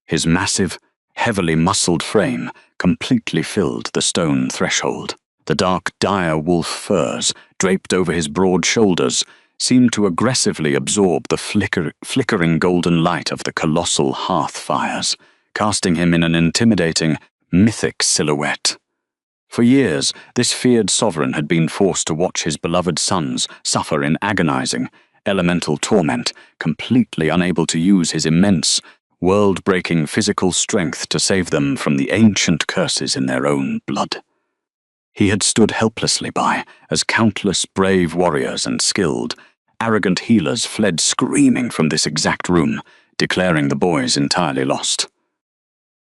Speaker 1: His massive, heavily muscled frame completely filled the stone threshold. The dark, dire wolf furs draped over his broad shoulders seemed to aggressively absorb the flickering golden light of the colossal hearth fires, casting him in an intimidating, mythic silhouette. For years, this feared sovereign had been forced to watch his beloved sons suffer in agonizing, elemental torment, completely unable to use his immense, world-breaking physical strength to save them from the ancient curses in their own blood. He had stood helplessly by as countless brave warriors and skilled, arrogant healers fled screaming from this exact room, declaring the boys entirely lost.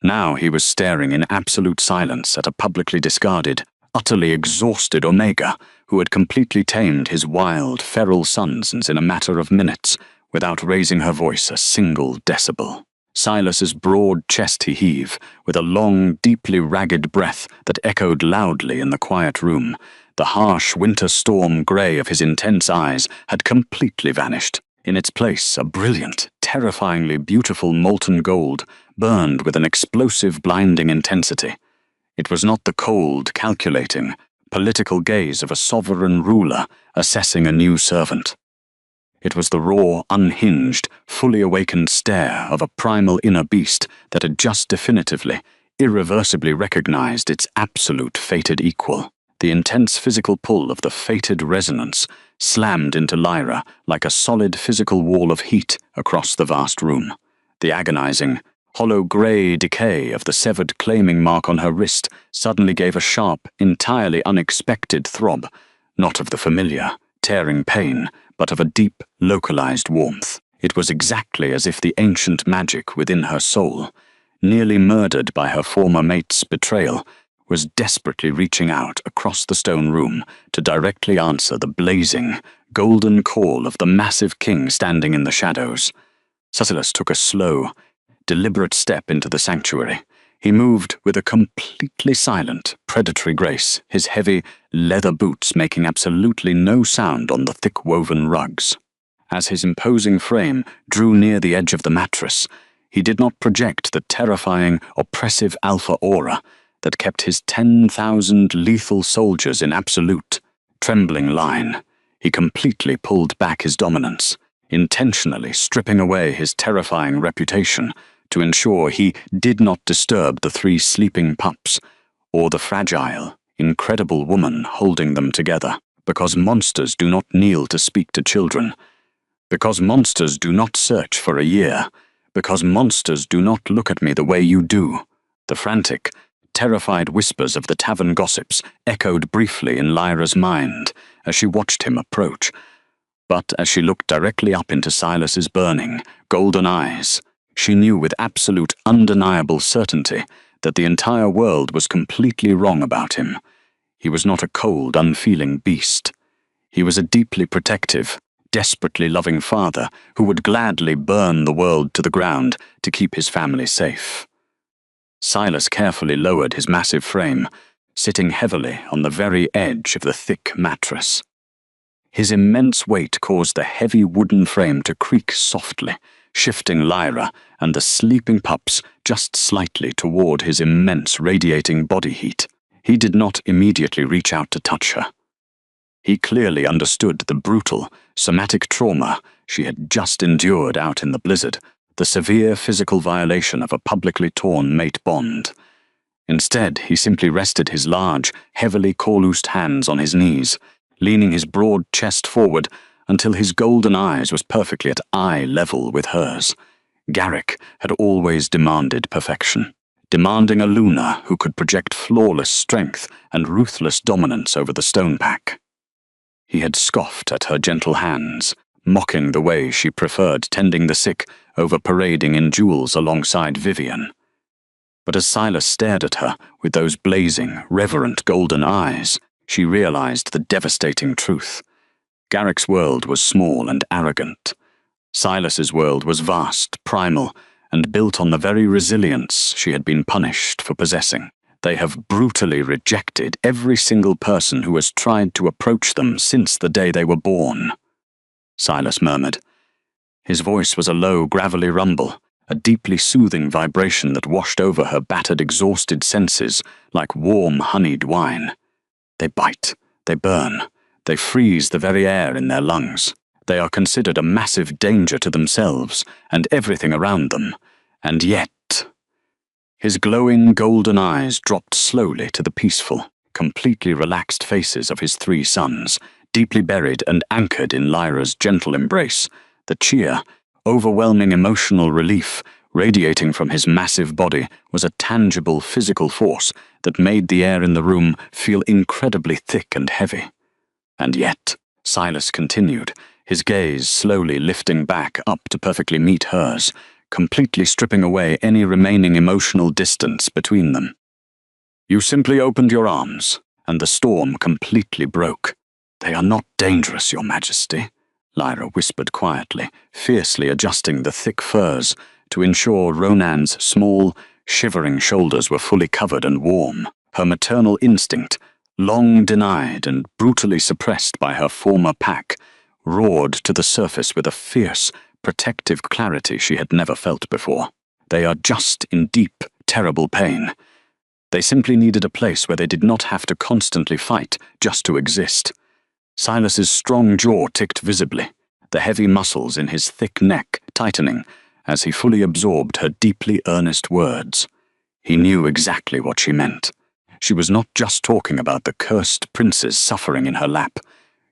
Speaker 1: Now he was staring in absolute silence at a publicly discarded, utterly exhausted Omega who had completely tamed his wild, feral sons in a matter of minutes without raising her voice a single decibel. Silas's broad chest heave, with a long, deeply ragged breath that echoed loudly in the quiet room. The harsh winter storm grey of his intense eyes had completely vanished. In its place, a brilliant, terrifyingly beautiful molten gold burned with an explosive, blinding intensity. It was not the cold, calculating, political gaze of a sovereign ruler assessing a new servant. It was the raw, unhinged, fully awakened stare of a primal inner beast that had just definitively, irreversibly recognized its absolute fated equal. The intense physical pull of the fated resonance slammed into Lyra like a solid physical wall of heat across the vast room. The agonizing, hollow grey decay of the severed claiming mark on her wrist suddenly gave a sharp, entirely unexpected throb, not of the familiar, tearing pain, but of a deep, localized warmth. It was exactly as if the ancient magic within her soul, nearly murdered by her former mate's betrayal, was desperately reaching out across the stone room to directly answer the blazing, golden call of the massive king standing in the shadows. Silas took a slow, deliberate step into the sanctuary. He moved with a completely silent, predatory grace, his heavy, leather boots making absolutely no sound on the thick-woven rugs. As his imposing frame drew near the edge of the mattress, he did not project the terrifying, oppressive alpha aura that kept his 10,000 lethal soldiers in absolute, trembling line. He completely pulled back his dominance, intentionally stripping away his terrifying reputation to ensure he did not disturb the 3 sleeping pups or the fragile, incredible woman holding them together. Because monsters do not kneel to speak to children. Because monsters do not search for a year. Because monsters do not look at me the way you do. The frantic, terrified whispers of the tavern gossips echoed briefly in Lyra's mind as she watched him approach. But as she looked directly up into Silas's burning, golden eyes, she knew with absolute, undeniable certainty that the entire world was completely wrong about him. He was not a cold, unfeeling beast. He was a deeply protective, desperately loving father who would gladly burn the world to the ground to keep his family safe. Silas carefully lowered his massive frame, sitting heavily on the very edge of the thick mattress. His immense weight caused the heavy wooden frame to creak softly, shifting Lyra and the sleeping pups just slightly toward his immense radiating body heat. He did not immediately reach out to touch her. He clearly understood the brutal, somatic trauma she had just endured out in the blizzard, the severe physical violation of a publicly torn mate bond. Instead, he simply rested his large, heavily corloosed hands on his knees, leaning his broad chest forward until his golden eyes was perfectly at eye level with hers. Garrick had always demanded perfection, demanding a Luna who could project flawless strength and ruthless dominance over the stone pack. He had scoffed at her gentle hands, mocking the way she preferred tending the sick over parading in jewels alongside Vivian. But as Silas stared at her with those blazing, reverent golden eyes, she realized the devastating truth. Garrick's world was small and arrogant. Silas's world was vast, primal, and built on the very resilience she had been punished for possessing. They have brutally rejected every single person who has tried to approach them since the day they were born, Silas murmured. His voice was a low, gravelly rumble, a deeply soothing vibration that washed over her battered, exhausted senses like warm, honeyed wine. They bite, they burn, they freeze the very air in their lungs. They are considered a massive danger to themselves and everything around them, and yet... His glowing golden eyes dropped slowly to the peaceful, completely relaxed faces of his 3 sons, deeply buried and anchored in Lyra's gentle embrace, the cheer, overwhelming emotional relief radiating from his massive body was a tangible physical force that made the air in the room feel incredibly thick and heavy. And yet, Silas continued, his gaze slowly lifting back up to perfectly meet hers, completely stripping away any remaining emotional distance between them. You simply opened your arms, and the storm completely broke. They are not dangerous, Your Majesty, Lyra whispered quietly, fiercely adjusting the thick furs to ensure Ronan's small, shivering shoulders were fully covered and warm. Her maternal instinct, long denied and brutally suppressed by her former pack, roared to the surface with a fierce, protective clarity she had never felt before. They are just in deep, terrible pain. They simply needed a place where they did not have to constantly fight just to exist. Silas's strong jaw ticked visibly, the heavy muscles in his thick neck tightening as he fully absorbed her deeply earnest words. He knew exactly what she meant. She was not just talking about the cursed princes suffering in her lap.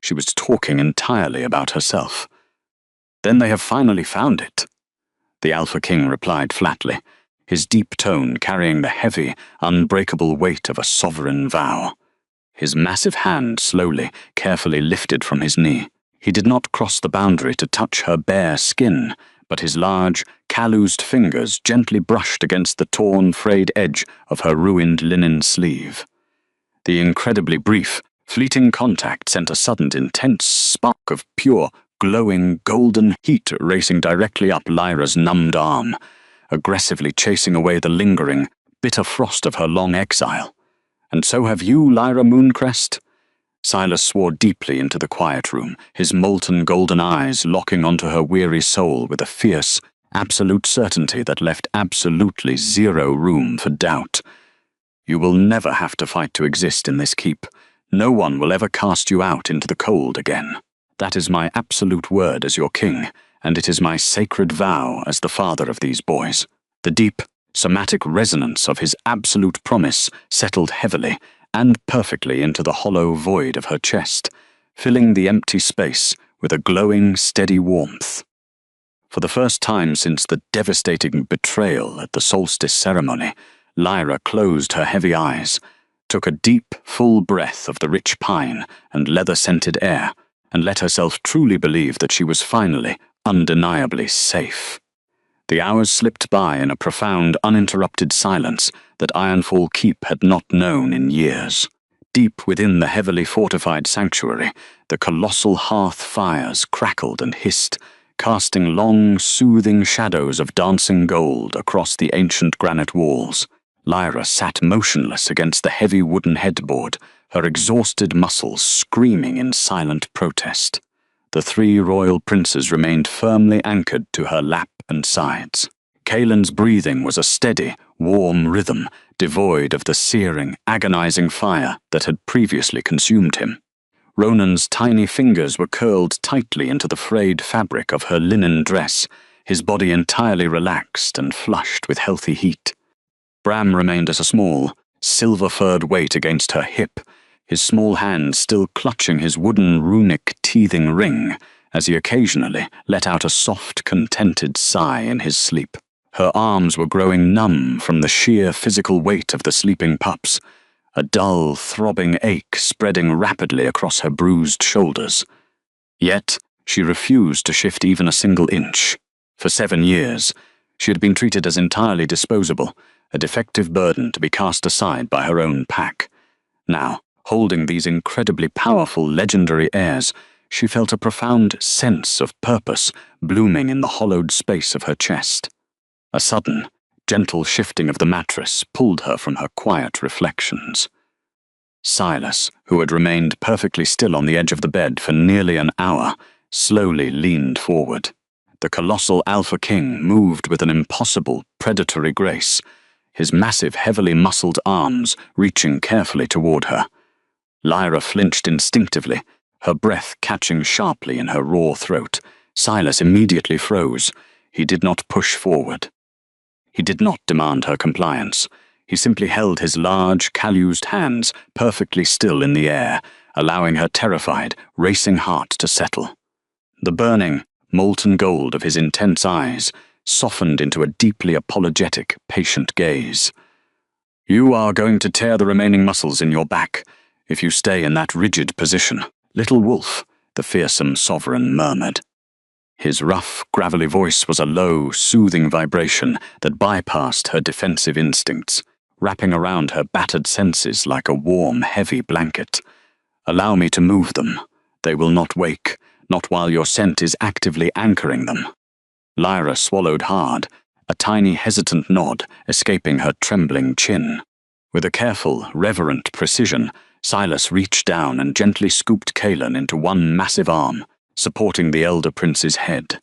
Speaker 1: She was talking entirely about herself. "Then they have finally found it," the Alpha King replied flatly, his deep tone carrying the heavy, unbreakable weight of a sovereign vow. His massive hand slowly, carefully lifted from his knee. He did not cross the boundary to touch her bare skin, but his large, calloused fingers gently brushed against the torn, frayed edge of her ruined linen sleeve. The incredibly brief, fleeting contact sent a sudden, intense spark of pure, glowing, golden heat racing directly up Lyra's numbed arm, aggressively chasing away the lingering, bitter frost of her long exile. "And so have you, Lyra Mooncrest?" Silas swore deeply into the quiet room, his molten golden eyes locking onto her weary soul with a fierce, absolute certainty that left absolutely zero room for doubt. "You will never have to fight to exist in this keep. No one will ever cast you out into the cold again. That is my absolute word as your king, and it is my sacred vow as the father of these boys." The deep, somatic resonance of his absolute promise settled heavily and perfectly into the hollow void of her chest, filling the empty space with a glowing, steady warmth. For the first time since the devastating betrayal at the solstice ceremony, Lyra closed her heavy eyes, took a deep, full breath of the rich pine and leather-scented air, and let herself truly believe that she was finally, undeniably safe. The hours slipped by in a profound, uninterrupted silence that Ironfall Keep had not known in years. Deep within the heavily fortified sanctuary, the colossal hearth fires crackled and hissed, casting long, soothing shadows of dancing gold across the ancient granite walls. Lyra sat motionless against the heavy wooden headboard, her exhausted muscles screaming in silent protest. The three royal princes remained firmly anchored to her lap and sides. Kaelin's breathing was a steady, warm rhythm, devoid of the searing, agonizing fire that had previously consumed him. Ronan's tiny fingers were curled tightly into the frayed fabric of her linen dress, his body entirely relaxed and flushed with healthy heat. Bram remained as a small, silver-furred weight against her hip, his small hand still clutching his wooden runic teething ring, as he occasionally let out a soft, contented sigh in his sleep. Her arms were growing numb from the sheer physical weight of the sleeping pups, a dull, throbbing ache spreading rapidly across her bruised shoulders. Yet, she refused to shift even a single inch. For 7 years, she had been treated as entirely disposable, a defective burden to be cast aside by her own pack. Now, holding these incredibly powerful legendary heirs, she felt a profound sense of purpose blooming in the hollowed space of her chest. A sudden, gentle shifting of the mattress pulled her from her quiet reflections. Silas, who had remained perfectly still on the edge of the bed for nearly an hour, slowly leaned forward. The colossal Alpha King moved with an impossible, predatory grace, his massive, heavily muscled arms reaching carefully toward her. Lyra flinched instinctively, her breath catching sharply in her raw throat. Silas immediately froze. He did not push forward. He did not demand her compliance. He simply held his large, calloused hands perfectly still in the air, allowing her terrified, racing heart to settle. The burning, molten gold of his intense eyes softened into a deeply apologetic, patient gaze. "You are going to tear the remaining muscles in your back if you stay in that rigid position, little wolf," the fearsome sovereign murmured. His rough, gravelly voice was a low, soothing vibration that bypassed her defensive instincts, wrapping around her battered senses like a warm, heavy blanket. "Allow me to move them. They will not wake, not while your scent is actively anchoring them." Lyra swallowed hard, a tiny hesitant nod escaping her trembling chin. With a careful, reverent precision, Silas reached down and gently scooped Kaelin into one massive arm, supporting the elder prince's head.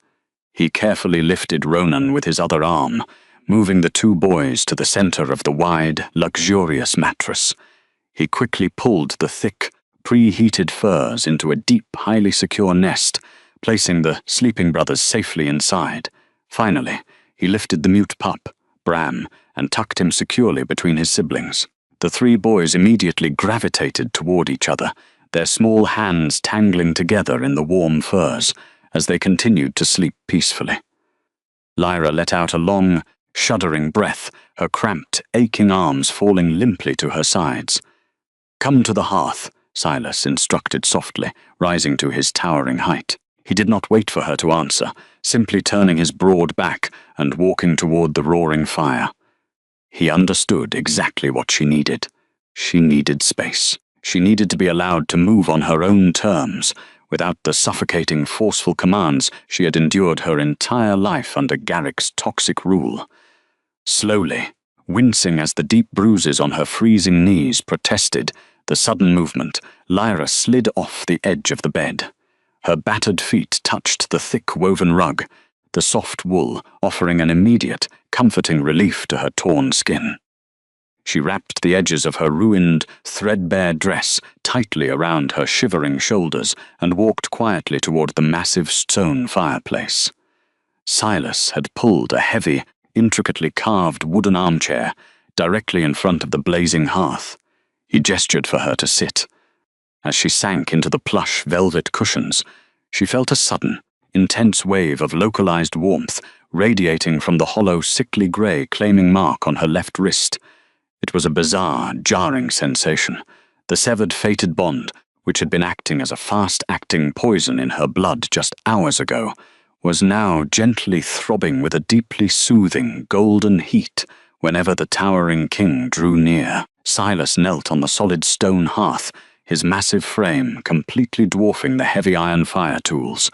Speaker 1: He carefully lifted Ronan with his other arm, moving the two boys to the center of the wide, luxurious mattress. He quickly pulled the thick, preheated furs into a deep, highly secure nest, placing the sleeping brothers safely inside. Finally, he lifted the mute pup, Bram, and tucked him securely between his siblings. The three boys immediately gravitated toward each other, their small hands tangling together in the warm furs as they continued to sleep peacefully. Lyra let out a long, shuddering breath, her cramped, aching arms falling limply to her sides. "Come to the hearth," Silas instructed softly, rising to his towering height. He did not wait for her to answer, simply turning his broad back and walking toward the roaring fire. He understood exactly what she needed. She needed space. She needed to be allowed to move on her own terms, without the suffocating, forceful commands she had endured her entire life under Garrick's toxic rule. Slowly, wincing as the deep bruises on her freezing knees protested the sudden movement, Lyra slid off the edge of the bed. Her battered feet touched the thick woven rug, the soft wool offering an immediate, comforting relief to her torn skin. She wrapped the edges of her ruined, threadbare dress tightly around her shivering shoulders and walked quietly toward the massive stone fireplace. Silas had pulled a heavy, intricately carved wooden armchair directly in front of the blazing hearth. He gestured for her to sit. As she sank into the plush velvet cushions, she felt a sudden, intense wave of localized warmth radiating from the hollow, sickly grey claiming mark on her left wrist. It was a bizarre, jarring sensation. The severed fated bond, which had been acting as a fast-acting poison in her blood just hours ago, was now gently throbbing with a deeply soothing, golden heat whenever the towering king drew near. Silas knelt on the solid stone hearth, his massive frame completely dwarfing the heavy iron fire tools.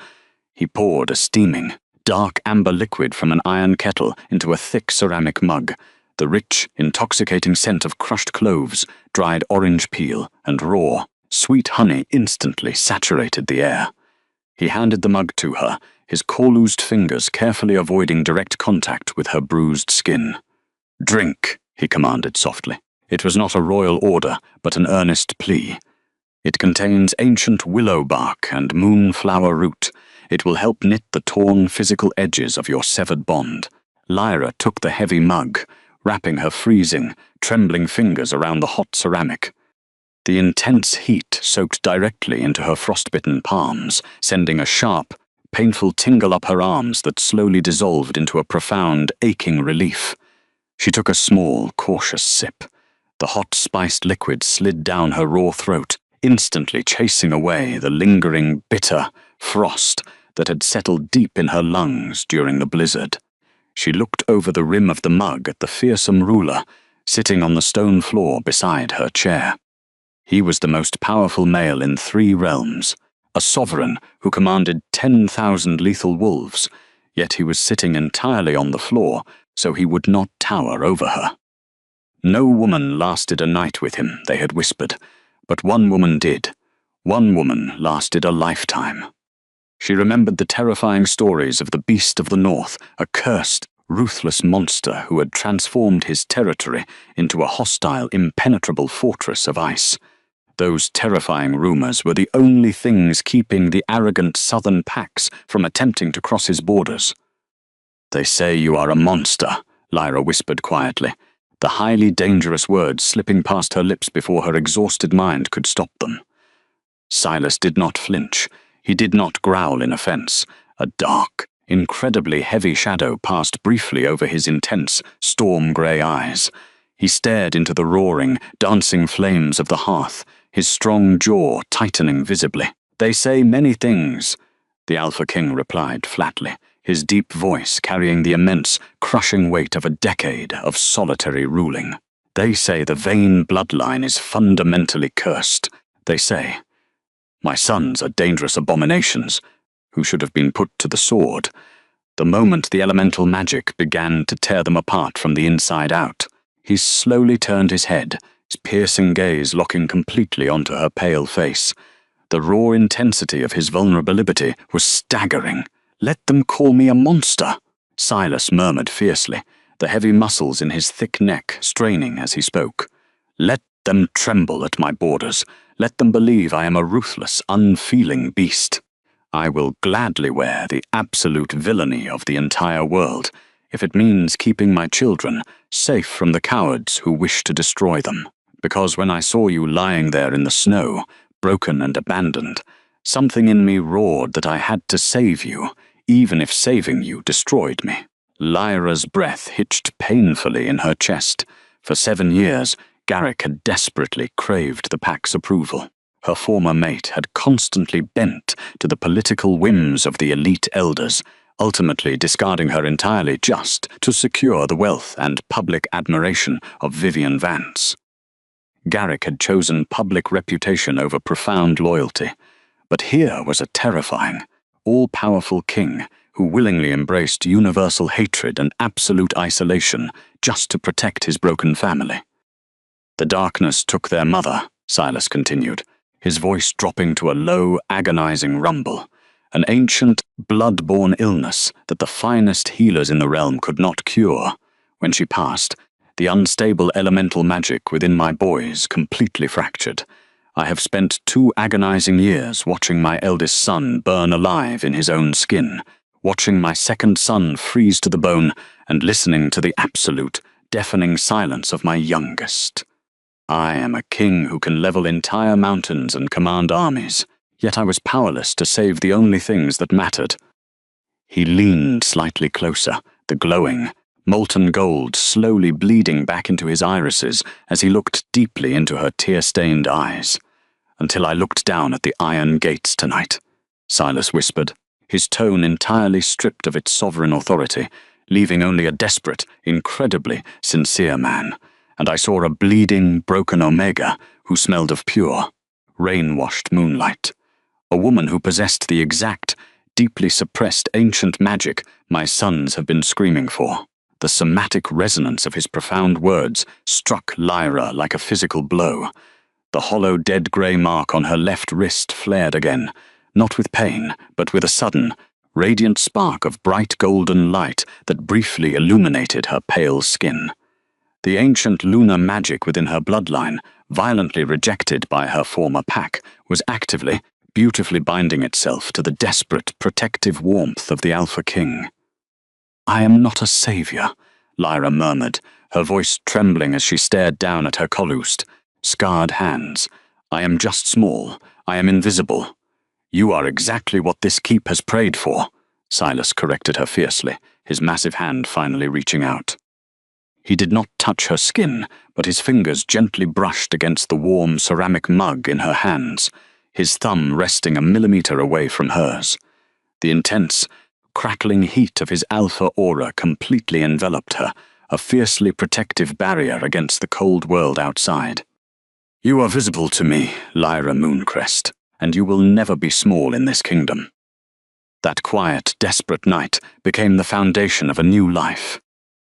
Speaker 1: He poured a steaming, dark amber liquid from an iron kettle into a thick ceramic mug. The rich, intoxicating scent of crushed cloves, dried orange peel, and raw, sweet honey instantly saturated the air. He handed the mug to her, his corloosed fingers carefully avoiding direct contact with her bruised skin. "Drink," he commanded softly. It was not a royal order, but an earnest plea. "It contains ancient willow bark and moonflower root. It will help knit the torn physical edges of your severed bond." Lyra took the heavy mug, wrapping her freezing, trembling fingers around the hot ceramic. The intense heat soaked directly into her frostbitten palms, sending a sharp, painful tingle up her arms that slowly dissolved into a profound, aching relief. She took a small, cautious sip. The hot, spiced liquid slid down her raw throat, instantly chasing away the lingering, bitter frost that had settled deep in her lungs during the blizzard. She looked over the rim of the mug at the fearsome ruler, sitting on the stone floor beside her chair. He was the most powerful male in 3 realms, a sovereign who commanded 10,000 lethal wolves, yet he was sitting entirely on the floor so he would not tower over her. No woman lasted a night with him, they had whispered, but one woman did. One woman lasted a lifetime. She remembered the terrifying stories of the Beast of the North, a cursed, ruthless monster who had transformed his territory into a hostile, impenetrable fortress of ice. Those terrifying rumors were the only things keeping the arrogant southern packs from attempting to cross his borders. "They say you are a monster," Lyra whispered quietly, the highly dangerous words slipping past her lips before her exhausted mind could stop them. Silas did not flinch. He did not growl in offense. A dark, incredibly heavy shadow passed briefly over his intense, storm-grey eyes. He stared into the roaring, dancing flames of the hearth, his strong jaw tightening visibly. "They say many things," the Alpha King replied flatly, his deep voice carrying the immense, crushing weight of a decade of solitary ruling. "They say the Vane bloodline is fundamentally cursed. They say, my sons are dangerous abominations, who should have been put to the sword, the moment the elemental magic began to tear them apart from the inside out." He slowly turned his head, his piercing gaze locking completely onto her pale face. The raw intensity of his vulnerability was staggering. "Let them call me a monster," Silas murmured fiercely, the heavy muscles in his thick neck straining as he spoke. "Let them tremble at my borders. Let them believe I am a ruthless, unfeeling beast. I will gladly wear the absolute villainy of the entire world, if it means keeping my children safe from the cowards who wish to destroy them. Because when I saw you lying there in the snow, broken and abandoned, something in me roared that I had to save you, even if saving you destroyed me." Lyra's breath hitched painfully in her chest. For 7 years, Garrick had desperately craved the pack's approval. Her former mate had constantly bent to the political whims of the elite elders, ultimately discarding her entirely just to secure the wealth and public admiration of Vivian Vance. Garrick had chosen public reputation over profound loyalty, but here was a terrifying, all-powerful king who willingly embraced universal hatred and absolute isolation just to protect his broken family. "The darkness took their mother," Silas continued, his voice dropping to a low, agonizing rumble, "an ancient, blood-borne illness that the finest healers in the realm could not cure. When she passed, the unstable elemental magic within my boys completely fractured. I have spent 2 agonizing years watching my eldest son burn alive in his own skin, watching my second son freeze to the bone, and listening to the absolute, deafening silence of my youngest. I am a king who can level entire mountains and command armies, yet I was powerless to save the only things that mattered." He leaned slightly closer, the glowing, molten gold slowly bleeding back into his irises as he looked deeply into her tear-stained eyes. "Until I looked down at the iron gates tonight," Silas whispered, his tone entirely stripped of its sovereign authority, leaving only a desperate, incredibly sincere man. "And I saw a bleeding, broken Omega who smelled of pure, rain-washed moonlight. A woman who possessed the exact, deeply suppressed ancient magic my sons have been screaming for." The somatic resonance of his profound words struck Lyra like a physical blow. The hollow dead grey mark on her left wrist flared again, not with pain, but with a sudden, radiant spark of bright golden light that briefly illuminated her pale skin. The ancient lunar magic within her bloodline, violently rejected by her former pack, was actively, beautifully binding itself to the desperate, protective warmth of the Alpha King. "I am not a savior," Lyra murmured, her voice trembling as she stared down at her collused, scarred hands. "I am just small. I am invisible." "You are exactly what this keep has prayed for," Silas corrected her fiercely, his massive hand finally reaching out. He did not touch her skin, but his fingers gently brushed against the warm ceramic mug in her hands, his thumb resting a millimeter away from hers. The intense, crackling heat of his alpha aura completely enveloped her, a fiercely protective barrier against the cold world outside. "You are visible to me, Lyra Mooncrest, and you will never be small in this kingdom." That quiet, desperate night became the foundation of a new life.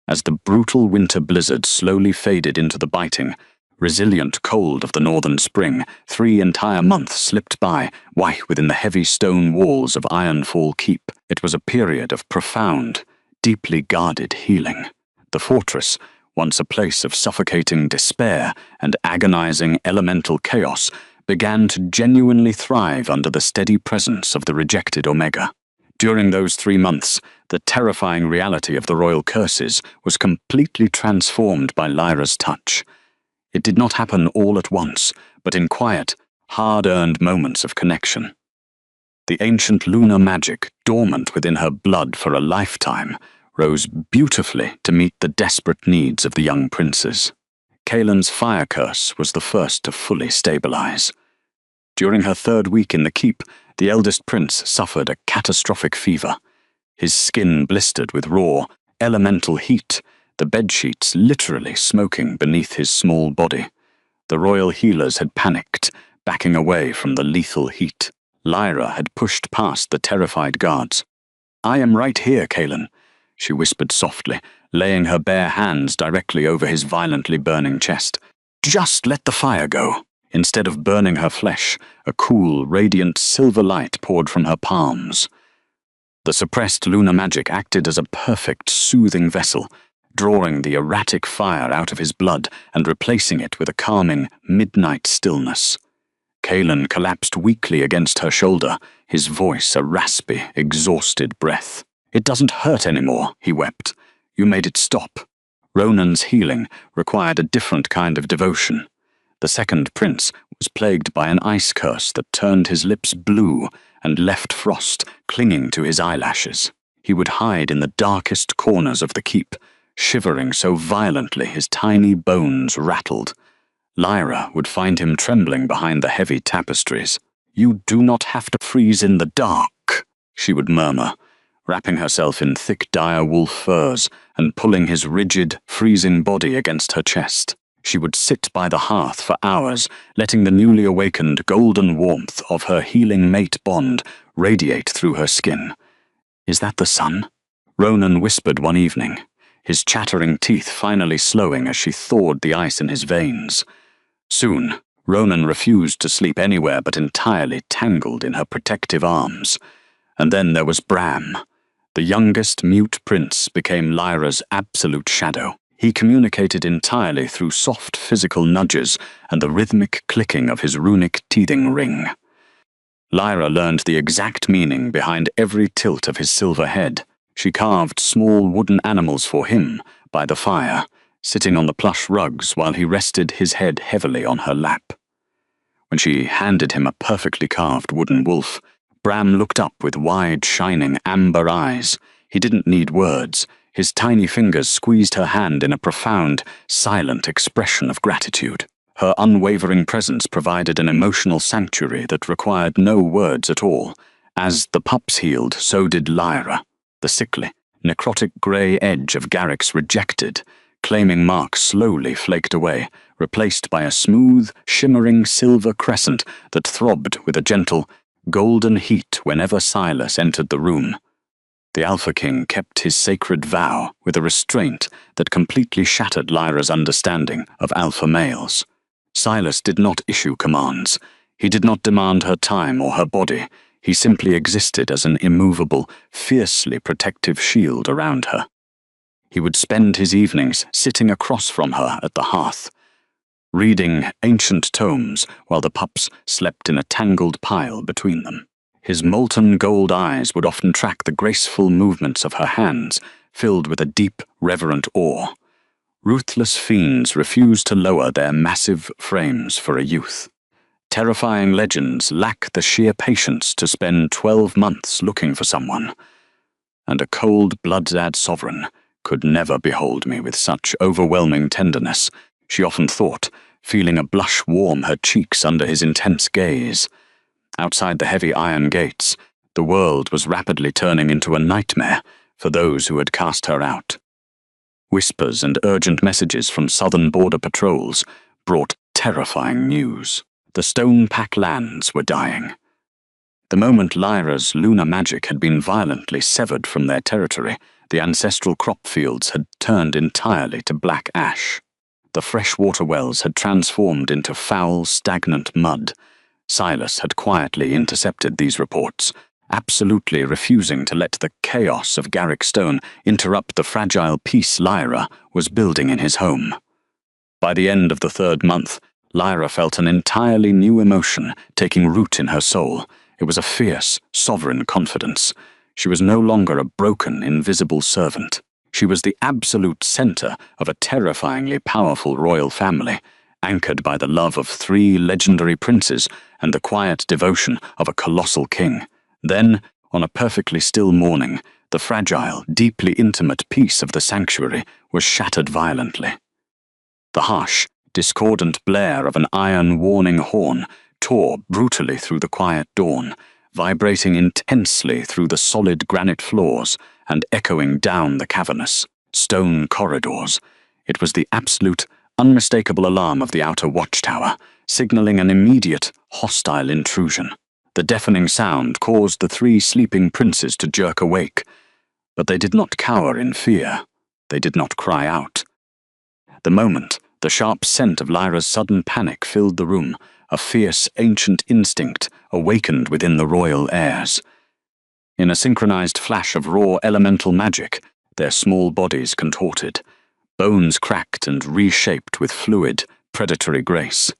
Speaker 1: As the brutal winter blizzard slowly faded into the biting, resilient cold of the northern spring, 3 entire months slipped by, white within the heavy stone walls of Ironfall Keep. It was a period of profound, deeply guarded healing. The fortress, once a place of suffocating despair and agonizing elemental chaos, began to genuinely thrive under the steady presence of the rejected Omega. During those 3 months, the terrifying reality of the royal curses was completely transformed by Lyra's touch. It did not happen all at once, but in quiet, hard-earned moments of connection. The ancient lunar magic, dormant within her blood for a lifetime, rose beautifully to meet the desperate needs of the young princes. Kaelin's fire curse was the first to fully stabilize. During her 3rd week in the keep, the eldest prince suffered a catastrophic fever. His skin blistered with raw, elemental heat, the bedsheets literally smoking beneath his small body. The royal healers had panicked, backing away from the lethal heat. Lyra had pushed past the terrified guards. "I am right here, Kaelin," she whispered softly, laying her bare hands directly over his violently burning chest. "Just let the fire go." Instead of burning her flesh, a cool, radiant silver light poured from her palms. The suppressed lunar magic acted as a perfect, soothing vessel, drawing the erratic fire out of his blood and replacing it with a calming, midnight stillness. Kalen collapsed weakly against her shoulder, his voice a raspy, exhausted breath. "It doesn't hurt anymore," he wept. "You made it stop." Ronan's healing required a different kind of devotion. The second prince was plagued by an ice curse that turned his lips blue and left frost clinging to his eyelashes. He would hide in the darkest corners of the keep, shivering so violently his tiny bones rattled. Lyra would find him trembling behind the heavy tapestries. "You do not have to freeze in the dark," she would murmur, wrapping herself in thick dire wolf furs and pulling his rigid, freezing body against her chest. She would sit by the hearth for hours, letting the newly awakened golden warmth of her healing mate bond radiate through her skin. "Is that the sun?" Ronan whispered one evening, his chattering teeth finally slowing as she thawed the ice in his veins. Soon, Ronan refused to sleep anywhere but entirely tangled in her protective arms. And then there was Bram. The youngest mute prince became Lyra's absolute shadow. He communicated entirely through soft physical nudges and the rhythmic clicking of his runic teething ring. Lyra learned the exact meaning behind every tilt of his silver head. She carved small wooden animals for him by the fire, sitting on the plush rugs while he rested his head heavily on her lap. When she handed him a perfectly carved wooden wolf, Bram looked up with wide, shining amber eyes. He didn't need words. His tiny fingers squeezed her hand in a profound, silent expression of gratitude. Her unwavering presence provided an emotional sanctuary that required no words at all. As the pups healed, so did Lyra. The sickly, necrotic grey edge of Garrick's rejected, claiming mark slowly flaked away, replaced by a smooth, shimmering silver crescent that throbbed with a gentle, golden heat whenever Silas entered the room. The Alpha King kept his sacred vow with a restraint that completely shattered Lyra's understanding of alpha males. Silas did not issue commands. He did not demand her time or her body. He simply existed as an immovable, fiercely protective shield around her. He would spend his evenings sitting across from her at the hearth, reading ancient tomes while the pups slept in a tangled pile between them. His molten gold eyes would often track the graceful movements of her hands, filled with a deep, reverent awe. Ruthless fiends refused to lower their massive frames for a youth. Terrifying legends lack the sheer patience to spend 12 months looking for someone. And a cold Bloodzad sovereign could never behold me with such overwhelming tenderness, she often thought, feeling a blush warm her cheeks under his intense gaze. Outside the heavy iron gates, the world was rapidly turning into a nightmare for those who had cast her out. Whispers and urgent messages from southern border patrols brought terrifying news. The Stone Pack lands were dying. The moment Lyra's lunar magic had been violently severed from their territory, the ancestral crop fields had turned entirely to black ash. The fresh water wells had transformed into foul, stagnant mud. Silas had quietly intercepted these reports, absolutely refusing to let the chaos of Garrick Stone interrupt the fragile peace Lyra was building in his home. By the end of the 3rd month, Lyra felt an entirely new emotion taking root in her soul. It was a fierce, sovereign confidence. She was no longer a broken, invisible servant. She was the absolute center of a terrifyingly powerful royal family, anchored by the love of 3 legendary princes and the quiet devotion of a colossal king. Then, on a perfectly still morning, the fragile, deeply intimate peace of the sanctuary was shattered violently. The harsh, discordant blare of an iron warning horn tore brutally through the quiet dawn, vibrating intensely through the solid granite floors and echoing down the cavernous, stone corridors. It was the absolute, unmistakable alarm of the outer watchtower, signaling an immediate, hostile intrusion. The deafening sound caused the 3 sleeping princes to jerk awake, but they did not cower in fear. They did not cry out. The moment the sharp scent of Lyra's sudden panic filled the room, a fierce, ancient instinct awakened within the royal heirs. In a synchronized flash of raw elemental magic, their small bodies contorted, bones cracked and reshaped with fluid, predatory grace.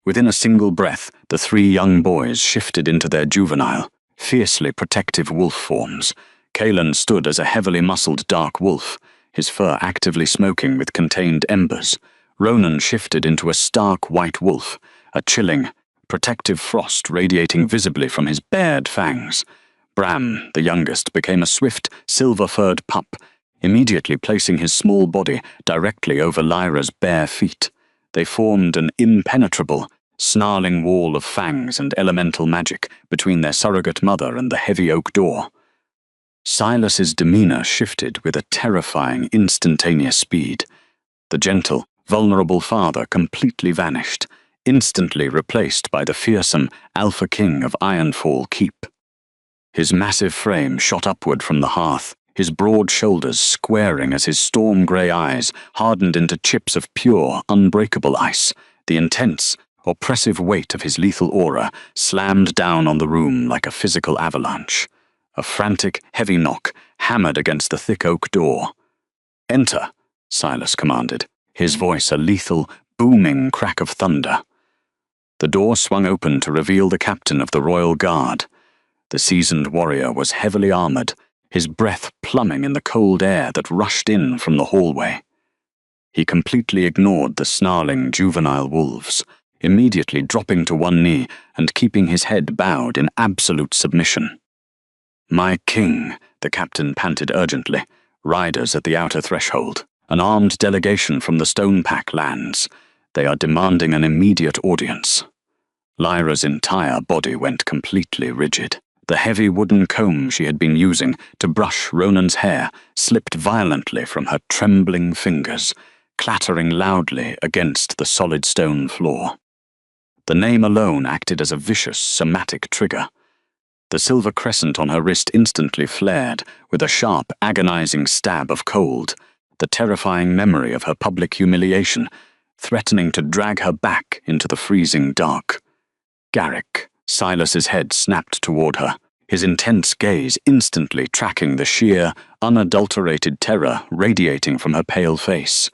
Speaker 1: Within a single breath, the three young boys shifted into their juvenile, fiercely protective wolf forms. Kaelan stood as a heavily muscled dark wolf, his fur actively smoking with contained embers. Ronan shifted into a stark white wolf, a chilling, protective frost radiating visibly from his bared fangs. Bram, the youngest, became a swift, silver-furred pup, immediately placing his small body directly over Lyra's bare feet. They formed an impenetrable, snarling wall of fangs and elemental magic between their surrogate mother and the heavy oak door. Silas's demeanor shifted with a terrifying, instantaneous speed. The gentle, vulnerable father completely vanished, instantly replaced by the fearsome Alpha King of Ironfall Keep. His massive frame shot upward from the hearth, his broad shoulders squaring as his storm-grey eyes hardened into chips of pure, unbreakable ice. The intense, oppressive weight of his lethal aura slammed down on the room like a physical avalanche. A frantic, heavy knock hammered against the thick oak door. "Enter," Silas commanded, his voice a lethal, booming crack of thunder. The door swung open to reveal the captain of the Royal Guard. The seasoned warrior was heavily armored, his breath plumbing in the cold air that rushed in from the hallway. He completely ignored the snarling juvenile wolves, immediately dropping to one knee and keeping his head bowed in absolute submission. "My king," the captain panted urgently, riders at the outer threshold. "An armed delegation from the Stone Pack lands. They are demanding an immediate audience." Lyra's entire body went completely rigid. The heavy wooden comb she had been using to brush Ronan's hair slipped violently from her trembling fingers, clattering loudly against the solid stone floor. The name alone acted as a vicious, somatic trigger. The silver crescent on her wrist instantly flared with a sharp, agonizing stab of cold, the terrifying memory of her public humiliation, threatening to drag her back into the freezing dark. Garrick, Silas's head snapped toward her, his intense gaze instantly tracking the sheer, unadulterated terror radiating from her pale face.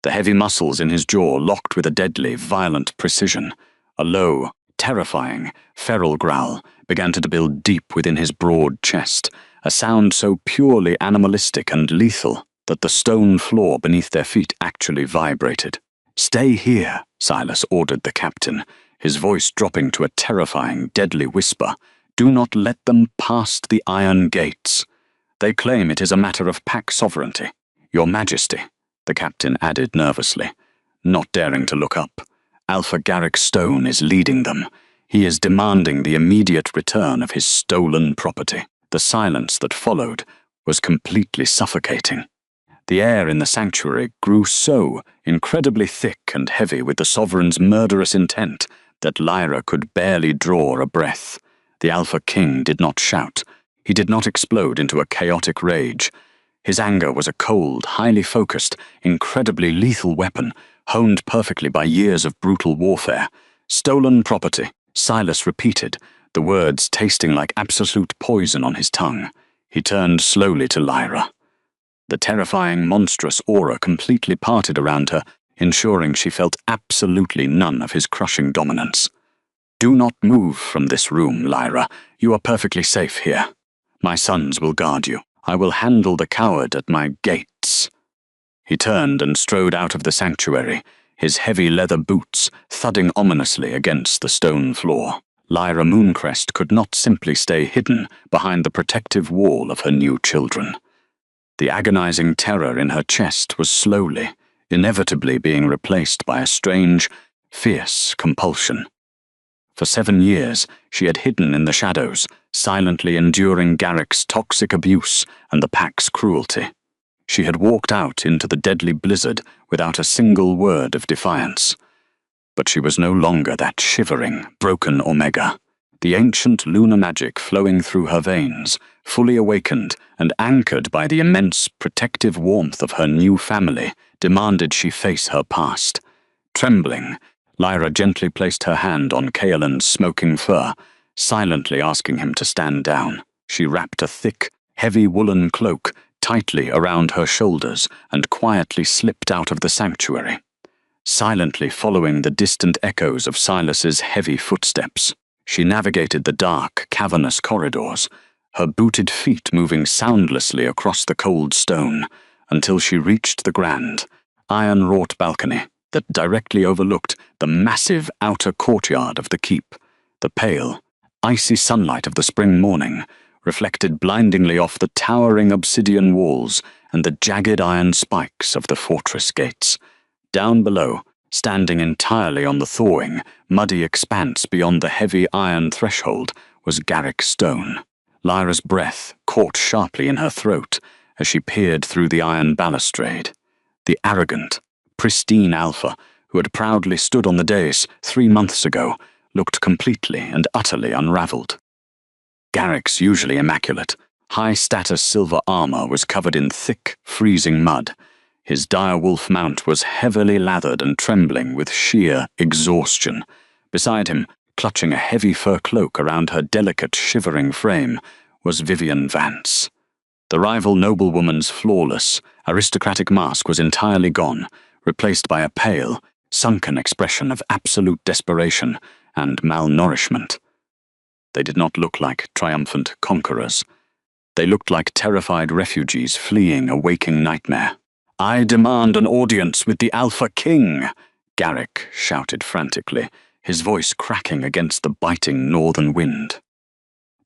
Speaker 1: The heavy muscles in his jaw locked with a deadly, violent precision. A low, terrifying, feral growl began to build deep within his broad chest, a sound so purely animalistic and lethal that the stone floor beneath their feet actually vibrated. "Stay here," Silas ordered the captain, his voice dropping to a terrifying, deadly whisper. "Do not let them past the iron gates. They claim it is a matter of pack sovereignty. Your Majesty," the captain added nervously, not daring to look up. "Alpha Garrick Stone is leading them. He is demanding the immediate return of his stolen property." The silence that followed was completely suffocating. The air in the sanctuary grew so incredibly thick and heavy with the sovereign's murderous intent that Lyra could barely draw a breath. The Alpha King did not shout. He did not explode into a chaotic rage. His anger was a cold, highly focused, incredibly lethal weapon, honed perfectly by years of brutal warfare. "Stolen property," Silas repeated, the words tasting like absolute poison on his tongue. He turned slowly to Lyra. The terrifying, monstrous aura completely parted around her, ensuring she felt absolutely none of his crushing dominance. "Do not move from this room, Lyra. You are perfectly safe here. My sons will guard you. I will handle the coward at my gates." He turned and strode out of the sanctuary, his heavy leather boots thudding ominously against the stone floor. Lyra Mooncrest could not simply stay hidden behind the protective wall of her new children. The agonizing terror in her chest was slowly, inevitably being replaced by a strange, fierce compulsion. For 7 years, she had hidden in the shadows, silently enduring Garrick's toxic abuse and the pack's cruelty. She had walked out into the deadly blizzard without a single word of defiance. But she was no longer that shivering, broken Omega. The ancient lunar magic flowing through her veins, fully awakened and anchored by the immense protective warmth of her new family, demanded she face her past. Trembling, Lyra gently placed her hand on Kaelan's smoking fur, silently asking him to stand down. She wrapped a thick, heavy woolen cloak tightly around her shoulders and quietly slipped out of the sanctuary, silently following the distant echoes of Silas's heavy footsteps. She navigated the dark, cavernous corridors, her booted feet moving soundlessly across the cold stone, until she reached the grand, iron-wrought balcony that directly overlooked the massive outer courtyard of the keep. The pale, icy sunlight of the spring morning reflected blindingly off the towering obsidian walls and the jagged iron spikes of the fortress gates. Down below, standing entirely on the thawing, muddy expanse beyond the heavy iron threshold, was Garrick Stone. Lyra's breath caught sharply in her throat as she peered through the iron balustrade. The arrogant, pristine alpha, who had proudly stood on the dais 3 months ago, looked completely and utterly unraveled. Garrick's usually immaculate, high-status silver armor was covered in thick, freezing mud. His direwolf mount was heavily lathered and trembling with sheer exhaustion. Beside him, clutching a heavy fur cloak around her delicate, shivering frame, was Vivian Vance. The rival noblewoman's flawless, aristocratic mask was entirely gone, replaced by a pale, sunken expression of absolute desperation and malnourishment. They did not look like triumphant conquerors. They looked like terrified refugees fleeing a waking nightmare. "I demand an audience with the Alpha King," Garrick shouted frantically, his voice cracking against the biting northern wind.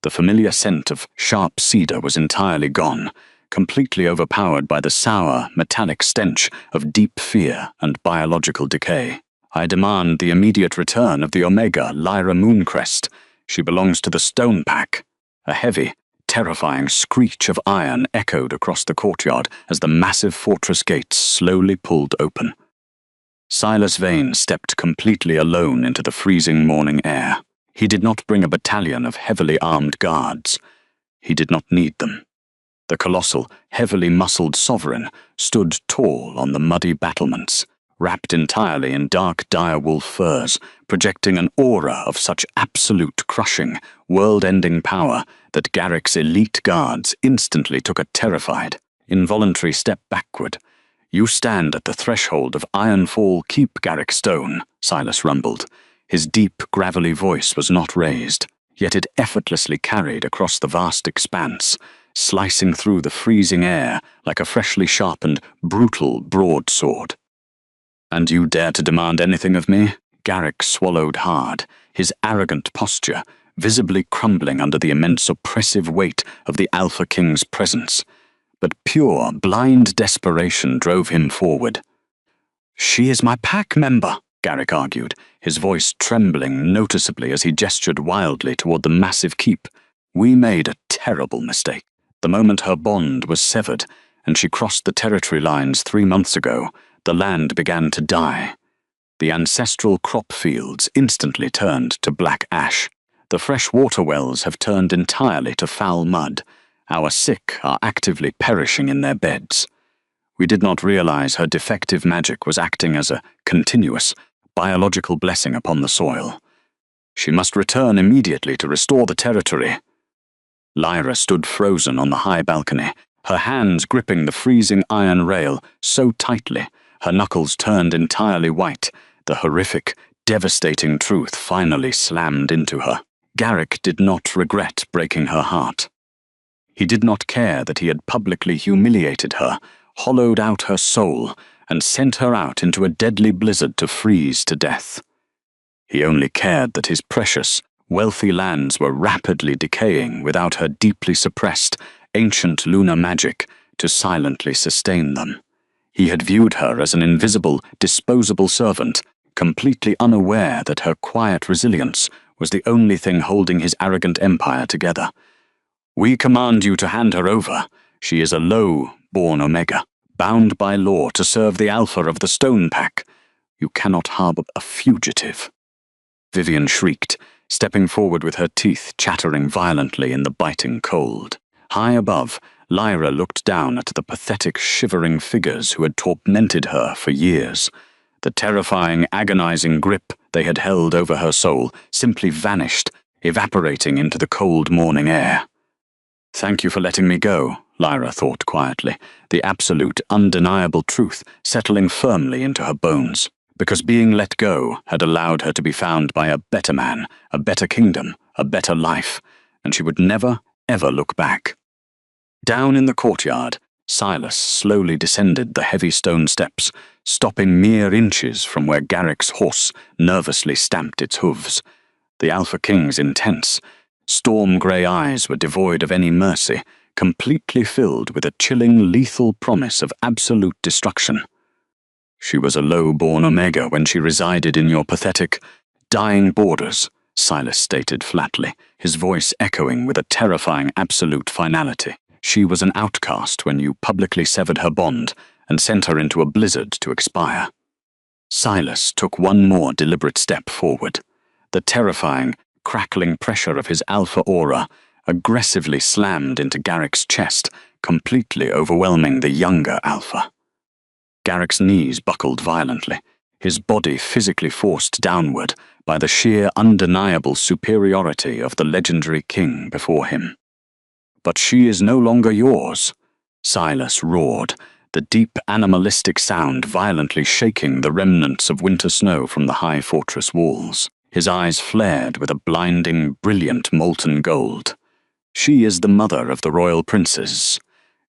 Speaker 1: The familiar scent of sharp cedar was entirely gone, completely overpowered by the sour, metallic stench of deep fear and biological decay. "I demand the immediate return of the Omega Lyra Mooncrest. She belongs to the Stone Pack." A heavy, terrifying screech of iron echoed across the courtyard as the massive fortress gates slowly pulled open. Silas Vane stepped completely alone into the freezing morning air. He did not bring a battalion of heavily armed guards. He did not need them. The colossal, heavily muscled sovereign stood tall on the muddy battlements, wrapped entirely in dark direwolf furs, projecting an aura of such absolute crushing, world-ending power that Garrick's elite guards instantly took a terrified, involuntary step backward. "You stand at the threshold of Ironfall Keep, Garrick Stone," Silas rumbled. His deep, gravelly voice was not raised, yet it effortlessly carried across the vast expanse, slicing through the freezing air like a freshly sharpened, brutal broadsword. "And you dare to demand anything of me?" Garrick swallowed hard, his arrogant posture visibly crumbling under the immense oppressive weight of the Alpha King's presence. But pure, blind desperation drove him forward. "She is my pack member," Garrick argued, his voice trembling noticeably as he gestured wildly toward the massive keep. "We made a terrible mistake. The moment her bond was severed, and she crossed the territory lines 3 months ago, the land began to die. The ancestral crop fields instantly turned to black ash. The fresh water wells have turned entirely to foul mud. Our sick are actively perishing in their beds. We did not realize her defective magic was acting as a continuous, biological blessing upon the soil. She must return immediately to restore the territory." Lyra stood frozen on the high balcony, her hands gripping the freezing iron rail so tightly, her knuckles turned entirely white. The horrific, devastating truth finally slammed into her. Garrick did not regret breaking her heart. He did not care that he had publicly humiliated her, hollowed out her soul, and sent her out into a deadly blizzard to freeze to death. He only cared that his precious, wealthy lands were rapidly decaying without her deeply suppressed, ancient lunar magic to silently sustain them. He had viewed her as an invisible, disposable servant, completely unaware that her quiet resilience was the only thing holding his arrogant empire together. "We command you to hand her over. She is a low-born Omega, bound by law to serve the Alpha of the Stone Pack. You cannot harbor a fugitive." Vivian shrieked, stepping forward with her teeth chattering violently in the biting cold. High above, Lyra looked down at the pathetic, shivering figures who had tormented her for years. The terrifying, agonizing grip they had held over her soul simply vanished, evaporating into the cold morning air. "Thank you for letting me go," Lyra thought quietly, the absolute, undeniable truth settling firmly into her bones, because being let go had allowed her to be found by a better man, a better kingdom, a better life, and she would never, ever look back. Down in the courtyard, Silas slowly descended the heavy stone steps, stopping mere inches from where Garrick's horse nervously stamped its hooves. The Alpha King's intense, storm-grey eyes were devoid of any mercy, completely filled with a chilling, lethal promise of absolute destruction. She was a low-born Omega when she resided in your pathetic, dying borders, Silas stated flatly, his voice echoing with a terrifying absolute finality. She was an outcast when you publicly severed her bond and sent her into a blizzard to expire. Silas took one more deliberate step forward. The terrifying, crackling pressure of his alpha aura aggressively slammed into Garrick's chest, completely overwhelming the younger alpha. Garrick's knees buckled violently, his body physically forced downward by the sheer undeniable superiority of the legendary king before him. "But she is no longer yours," Silas roared, the deep animalistic sound violently shaking the remnants of winter snow from the high fortress walls. His eyes flared with a blinding, brilliant molten gold. "She is the mother of the royal princes.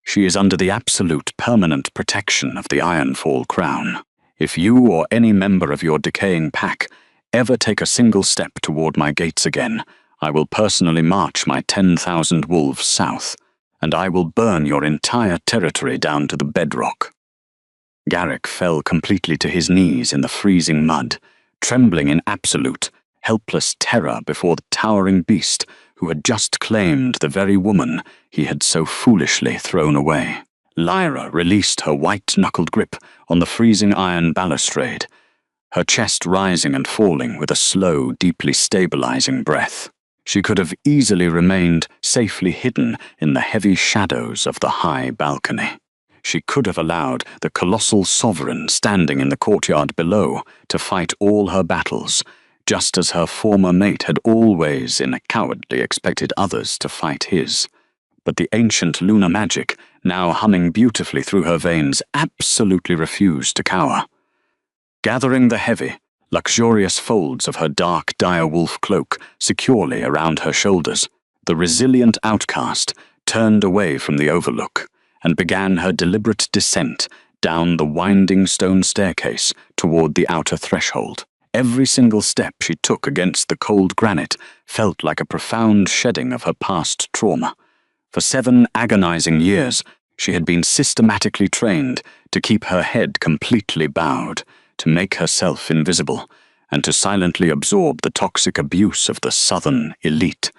Speaker 1: She is under the absolute permanent protection of the Ironfall crown. If you or any member of your decaying pack ever take a single step toward my gates again, I will personally march my 10,000 wolves south, and I will burn your entire territory down to the bedrock." Garrick fell completely to his knees in the freezing mud, trembling in absolute, helpless terror before the towering beast who had just claimed the very woman he had so foolishly thrown away. Lyra released her white-knuckled grip on the freezing iron balustrade, her chest rising and falling with a slow, deeply stabilizing breath. She could have easily remained safely hidden in the heavy shadows of the high balcony. She could have allowed the colossal sovereign standing in the courtyard below to fight all her battles, just as her former mate had always, in a cowardly, expected others to fight his. But the ancient lunar magic, now humming beautifully through her veins, absolutely refused to cower. Gathering the heavy, luxurious folds of her dark direwolf cloak securely around her shoulders, the resilient outcast turned away from the overlook and began her deliberate descent down the winding stone staircase toward the outer threshold. Every single step she took against the cold granite felt like a profound shedding of her past trauma. For 7 agonizing years, she had been systematically trained to keep her head completely bowed, to make herself invisible, and to silently absorb the toxic abuse of the southern elite.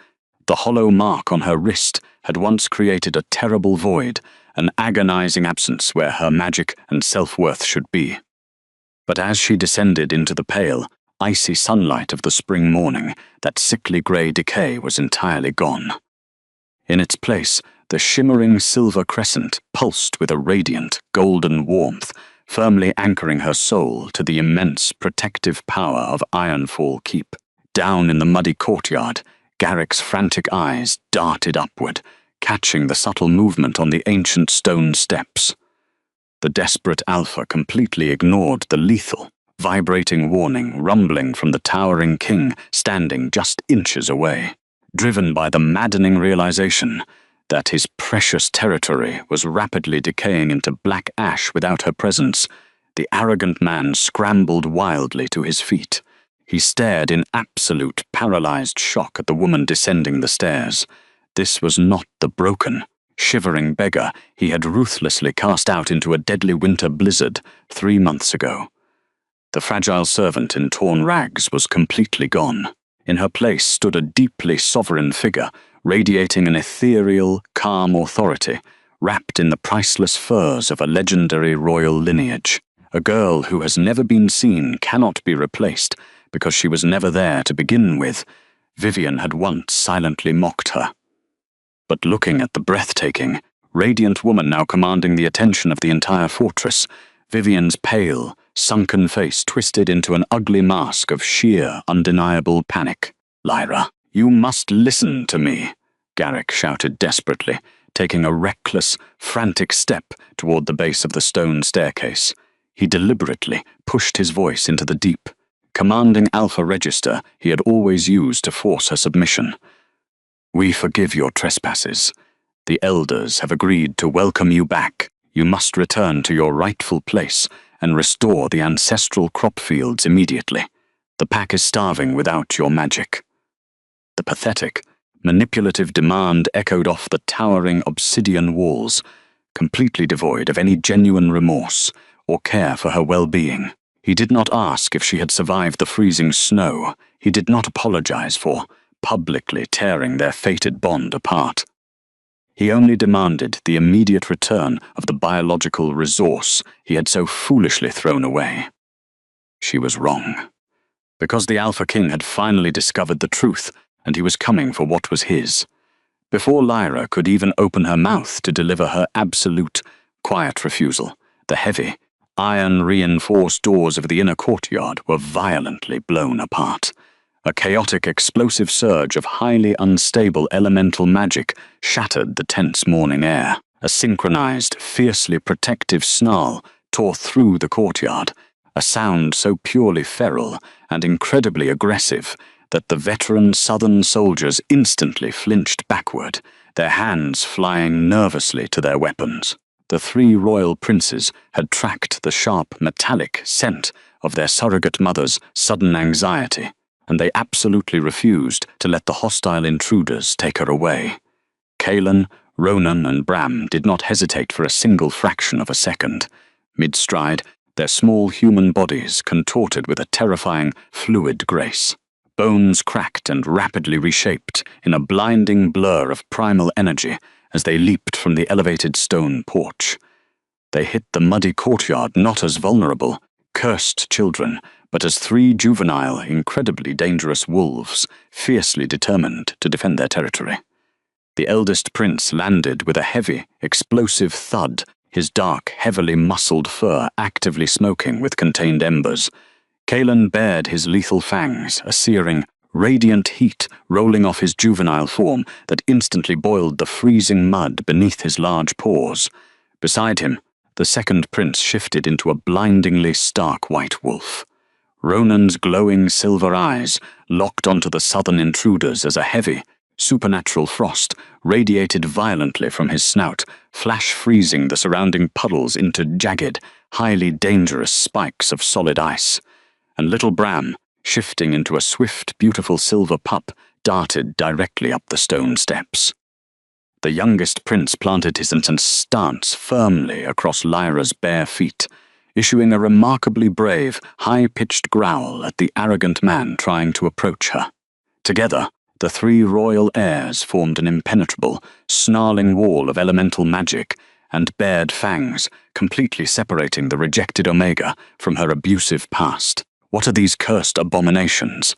Speaker 1: The hollow mark on her wrist had once created a terrible void, an agonizing absence where her magic and self-worth should be. But as she descended into the pale, icy sunlight of the spring morning, that sickly grey decay was entirely gone. In its place, the shimmering silver crescent pulsed with a radiant, golden warmth, firmly anchoring her soul to the immense protective power of Ironfall Keep. Down in the muddy courtyard, Garrick's frantic eyes darted upward, catching the subtle movement on the ancient stone steps. The desperate Alpha completely ignored the lethal, vibrating warning rumbling from the towering king standing just inches away, driven by the maddening realization that his precious territory was rapidly decaying into black ash without her presence. The arrogant man scrambled wildly to his feet. He stared in absolute paralyzed shock at the woman descending the stairs. This was not the broken, shivering beggar he had ruthlessly cast out into a deadly winter blizzard 3 months ago. The fragile servant in torn rags was completely gone. In her place stood a deeply sovereign figure, radiating an ethereal, calm authority, wrapped in the priceless furs of a legendary royal lineage. A girl who has never been seen cannot be replaced, because she was never there to begin with. Vivian had once silently mocked her. But looking at the breathtaking, radiant woman now commanding the attention of the entire fortress, Vivian's pale, sunken face twisted into an ugly mask of sheer, undeniable panic. "Lyra, you must listen to me," Garrick shouted desperately, taking a reckless, frantic step toward the base of the stone staircase. He deliberately pushed his voice into the deep, commanding alpha register he had always used to force her submission. "We forgive your trespasses. The elders have agreed to welcome you back. You must return to your rightful place and restore the ancestral crop fields immediately. The pack is starving without your magic." The pathetic, manipulative demand echoed off the towering obsidian walls, completely devoid of any genuine remorse or care for her well-being. He did not ask if she had survived the freezing snow. He did not apologize for publicly tearing their fated bond apart. He only demanded the immediate return of the biological resource he had so foolishly thrown away. She was wrong. Because the Alpha King had finally discovered the truth, and he was coming for what was his. Before Lyra could even open her mouth to deliver her absolute, quiet refusal, the heavy, iron-reinforced doors of the inner courtyard were violently blown apart. A chaotic, explosive surge of highly unstable elemental magic shattered the tense morning air. A synchronized, fiercely protective snarl tore through the courtyard, a sound so purely feral and incredibly aggressive that the veteran southern soldiers instantly flinched backward, their hands flying nervously to their weapons. The three royal princes had tracked the sharp, metallic scent of their surrogate mother's sudden anxiety, and they absolutely refused to let the hostile intruders take her away. Kaelin, Ronan, and Bram did not hesitate for a single fraction of a second. Mid-stride, their small human bodies contorted with a terrifying, fluid grace. Bones cracked and rapidly reshaped in a blinding blur of primal energy as they leaped from the elevated stone porch. They hit the muddy courtyard not as vulnerable, cursed children, but as three juvenile, incredibly dangerous wolves, fiercely determined to defend their territory. The eldest prince landed with a heavy, explosive thud, his dark, heavily muscled fur actively smoking with contained embers. Kaelin bared his lethal fangs, a searing, radiant heat rolling off his juvenile form that instantly boiled the freezing mud beneath his large paws. Beside him, the second prince shifted into a blindingly stark white wolf. Ronan's glowing silver eyes locked onto the southern intruders as a heavy, supernatural frost radiated violently from his snout, flash freezing the surrounding puddles into jagged, highly dangerous spikes of solid ice. And little Bram, shifting into a swift, beautiful silver pup, darted directly up the stone steps. The youngest prince planted his intense stance firmly across Lyra's bare feet, issuing a remarkably brave, high-pitched growl at the arrogant man trying to approach her. Together, the three royal heirs formed an impenetrable, snarling wall of elemental magic and bared fangs, completely separating the rejected Omega from her abusive past. "What are these cursed abominations?"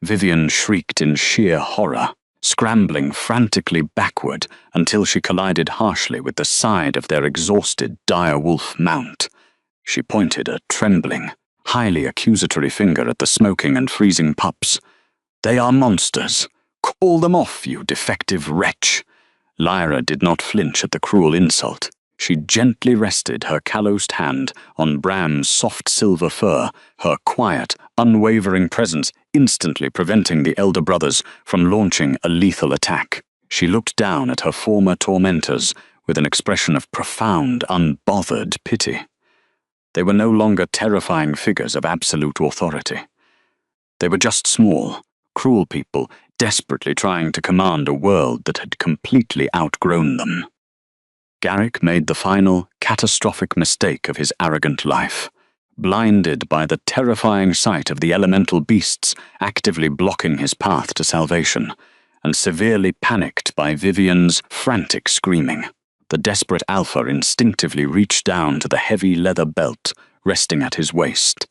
Speaker 1: Vivian shrieked in sheer horror, scrambling frantically backward until she collided harshly with the side of their exhausted dire wolf mount. She pointed a trembling, highly accusatory finger at the smoking and freezing pups. "They are monsters. Call them off, you defective wretch." Lyra did not flinch at the cruel insult. She gently rested her callosed hand on Bram's soft silver fur, her quiet, unwavering presence instantly preventing the elder brothers from launching a lethal attack. She looked down at her former tormentors with an expression of profound, unbothered pity. They were no longer terrifying figures of absolute authority. They were just small, cruel people desperately trying to command a world that had completely outgrown them. Garrick made the final, catastrophic mistake of his arrogant life. Blinded by the terrifying sight of the elemental beasts actively blocking his path to salvation, and severely panicked by Vivian's frantic screaming, the desperate Alpha instinctively reached down to the heavy leather belt resting at his waist.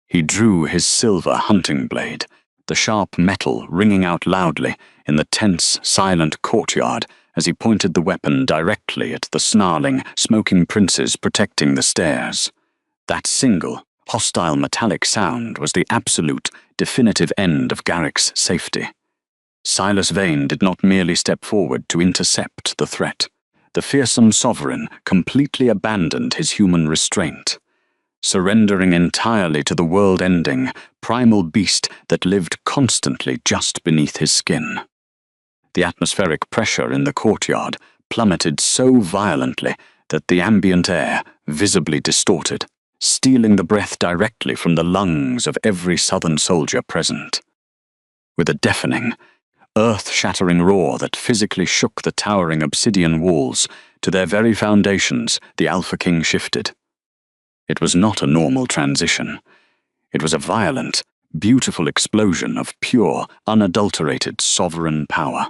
Speaker 1: He drew his silver hunting blade, the sharp metal ringing out loudly in the tense, silent courtyard as he pointed the weapon directly at the snarling, smoking princes protecting the stairs. That single, hostile metallic sound was the absolute, definitive end of Garrick's safety. Silas Vane did not merely step forward to intercept the threat. The fearsome sovereign completely abandoned his human restraint, surrendering entirely to the world-ending, primal beast that lived constantly just beneath his skin. The atmospheric pressure in the courtyard plummeted so violently that the ambient air visibly distorted, stealing the breath directly from the lungs of every Southern soldier present. With a deafening, earth-shattering roar that physically shook the towering obsidian walls to their very foundations, the Alpha King shifted. It was not a normal transition. It was a violent, beautiful explosion of pure, unadulterated sovereign power.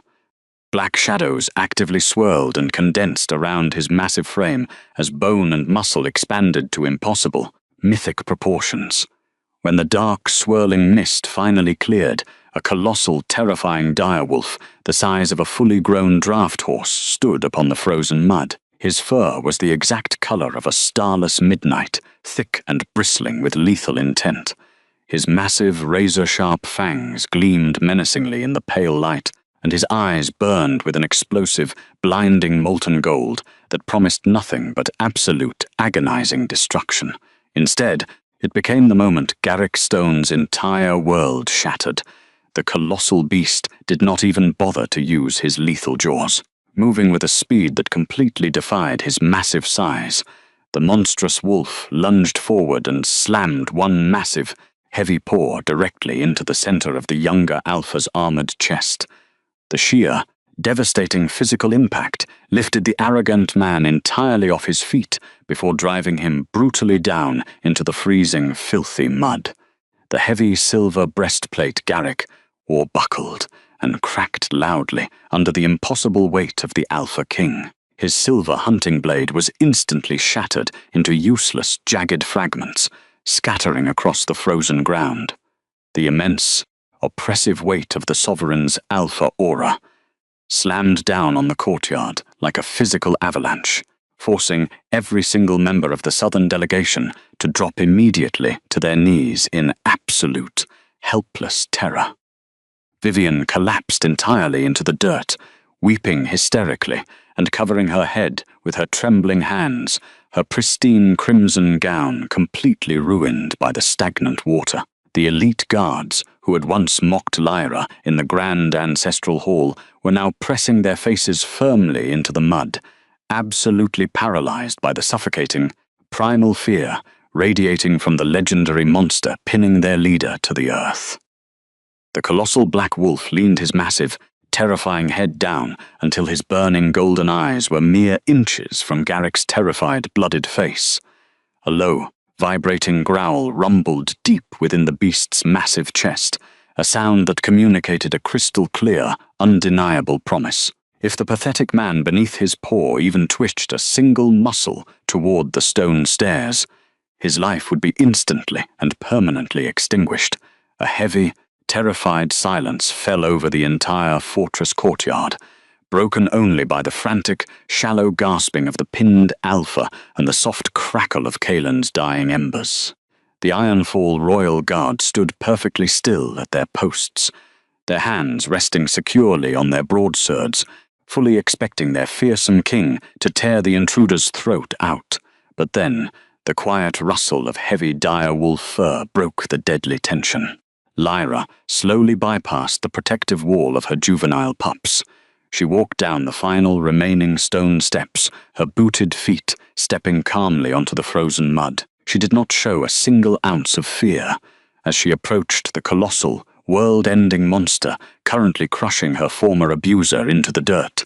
Speaker 1: Black shadows actively swirled and condensed around his massive frame as bone and muscle expanded to impossible, mythic proportions. When the dark, swirling mist finally cleared, a colossal, terrifying direwolf, the size of a fully grown draft horse, stood upon the frozen mud. His fur was the exact color of a starless midnight, thick and bristling with lethal intent. His massive, razor-sharp fangs gleamed menacingly in the pale light, and his eyes burned with an explosive, blinding molten gold that promised nothing but absolute, agonizing destruction. Instead, it became the moment Garrick Stone's entire world shattered. The colossal beast did not even bother to use his lethal jaws. Moving with a speed that completely defied his massive size, the monstrous wolf lunged forward and slammed one massive, heavy paw directly into the center of the younger Alpha's armored chest. The sheer, devastating physical impact lifted the arrogant man entirely off his feet before driving him brutally down into the freezing, filthy mud. The heavy silver breastplate Garrick wore buckled and cracked loudly under the impossible weight of the Alpha King. His silver hunting blade was instantly shattered into useless, jagged fragments, scattering across the frozen ground. The immense, oppressive weight of the sovereign's alpha aura slammed down on the courtyard like a physical avalanche, forcing every single member of the Southern delegation to drop immediately to their knees in absolute, helpless terror. Vivian collapsed entirely into the dirt, weeping hysterically and covering her head with her trembling hands, her pristine crimson gown completely ruined by the stagnant water. The elite guards, who had once mocked Lyra in the grand ancestral hall, were now pressing their faces firmly into the mud, absolutely paralyzed by the suffocating, primal fear radiating from the legendary monster pinning their leader to the earth. The colossal black wolf leaned his massive, terrifying head down until his burning golden eyes were mere inches from Garrick's terrified, blooded face. A low, vibrating growl rumbled deep within the beast's massive chest, a sound that communicated a crystal-clear, undeniable promise. If the pathetic man beneath his paw even twitched a single muscle toward the stone stairs, his life would be instantly and permanently extinguished. A heavy, terrified silence fell over the entire fortress courtyard, broken only by the frantic, shallow gasping of the pinned Alpha and the soft crackle of Kaelin's dying embers. The Ironfall Royal Guard stood perfectly still at their posts, their hands resting securely on their broadswords, fully expecting their fearsome king to tear the intruder's throat out. But then, the quiet rustle of heavy dire-wolf fur broke the deadly tension. Lyra slowly bypassed the protective wall of her juvenile pups. She walked down the final remaining stone steps, her booted feet stepping calmly onto the frozen mud. She did not show a single ounce of fear as she approached the colossal, world-ending monster currently crushing her former abuser into the dirt.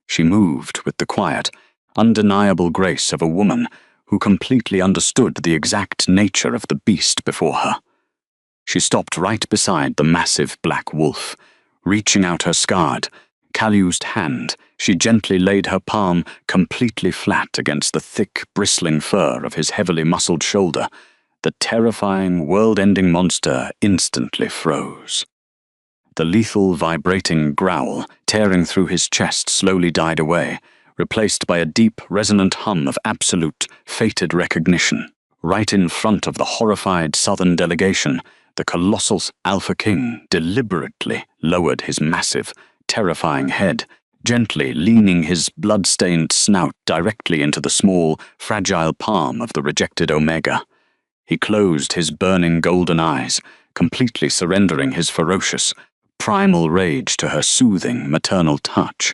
Speaker 1: She moved with the quiet, undeniable grace of a woman who completely understood the exact nature of the beast before her. She stopped right beside the massive black wolf. Reaching out her scarred, calloused hand, she gently laid her palm completely flat against the thick, bristling fur of his heavily muscled shoulder. The terrifying, world-ending monster instantly froze. The lethal, vibrating growl tearing through his chest slowly died away, replaced by a deep, resonant hum of absolute, fated recognition. Right in front of the horrified Southern delegation, the colossal Alpha King deliberately lowered his massive, terrifying head, gently leaning his blood-stained snout directly into the small, fragile palm of the rejected Omega. He closed his burning golden eyes, completely surrendering his ferocious, primal rage to her soothing, maternal touch.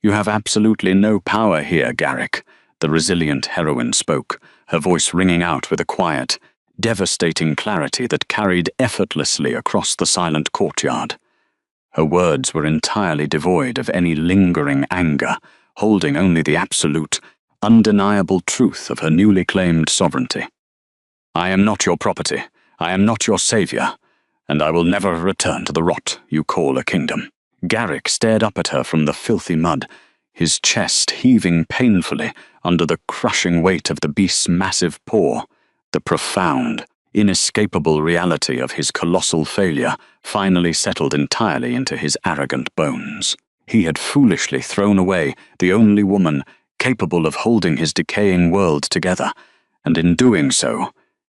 Speaker 1: "You have absolutely no power here, Garrick," the resilient heroine spoke, her voice ringing out with a quiet, devastating clarity that carried effortlessly across the silent courtyard. Her words were entirely devoid of any lingering anger, holding only the absolute, undeniable truth of her newly claimed sovereignty. "I am not your property, I am not your savior, and I will never return to the rot you call a kingdom." Garrick stared up at her from the filthy mud, his chest heaving painfully under the crushing weight of the beast's massive paw. The profound, inescapable reality of his colossal failure finally settled entirely into his arrogant bones. He had foolishly thrown away the only woman capable of holding his decaying world together, and in doing so,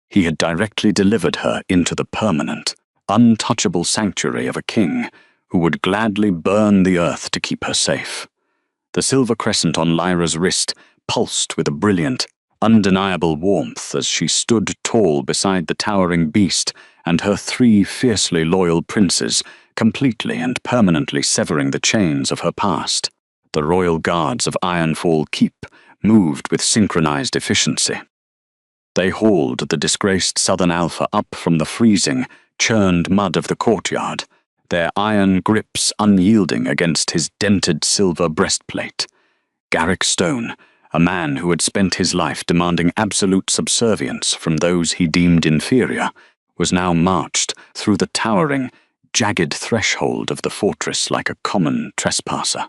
Speaker 1: he had directly delivered her into the permanent, untouchable sanctuary of a king who would gladly burn the earth to keep her safe. The silver crescent on Lyra's wrist pulsed with a brilliant, undeniable warmth as she stood tall beside the towering beast and her 3 fiercely loyal princes, completely and permanently severing the chains of her past. The royal guards of Ironfall Keep moved with synchronized efficiency. They hauled the disgraced Southern Alpha up from the freezing, churned mud of the courtyard, their iron grips unyielding against his dented silver breastplate. Garrick Stone, a man who had spent his life demanding absolute subservience from those he deemed inferior, was now marched through the towering, jagged threshold of the fortress like a common trespasser.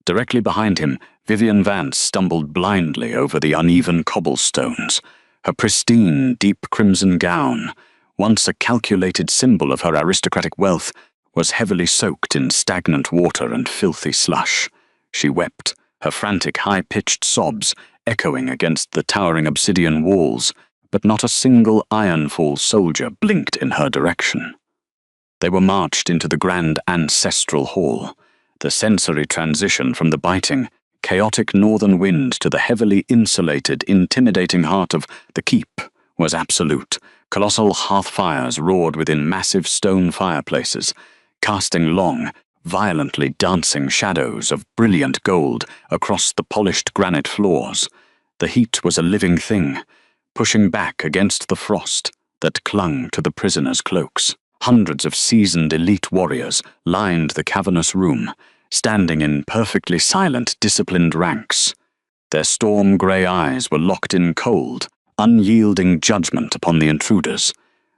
Speaker 1: Directly behind him, Vivian Vance stumbled blindly over the uneven cobblestones. Her pristine, deep crimson gown, once a calculated symbol of her aristocratic wealth, was heavily soaked in stagnant water and filthy slush. She wept, her frantic high-pitched sobs echoing against the towering obsidian walls, but not a single Ironfall soldier blinked in her direction. They were marched into the grand ancestral hall, the sensory transition from the biting, chaotic northern wind to the heavily insulated, intimidating heart of the keep was absolute. Colossal hearth fires roared within massive stone fireplaces, casting long, violently dancing shadows of brilliant gold across the polished granite floors. The heat was a living thing, pushing back against the frost that clung to the prisoners' cloaks. Hundreds of seasoned elite warriors lined the cavernous room, standing in perfectly silent, disciplined ranks. Their storm-grey eyes were locked in cold, unyielding judgment upon the intruders.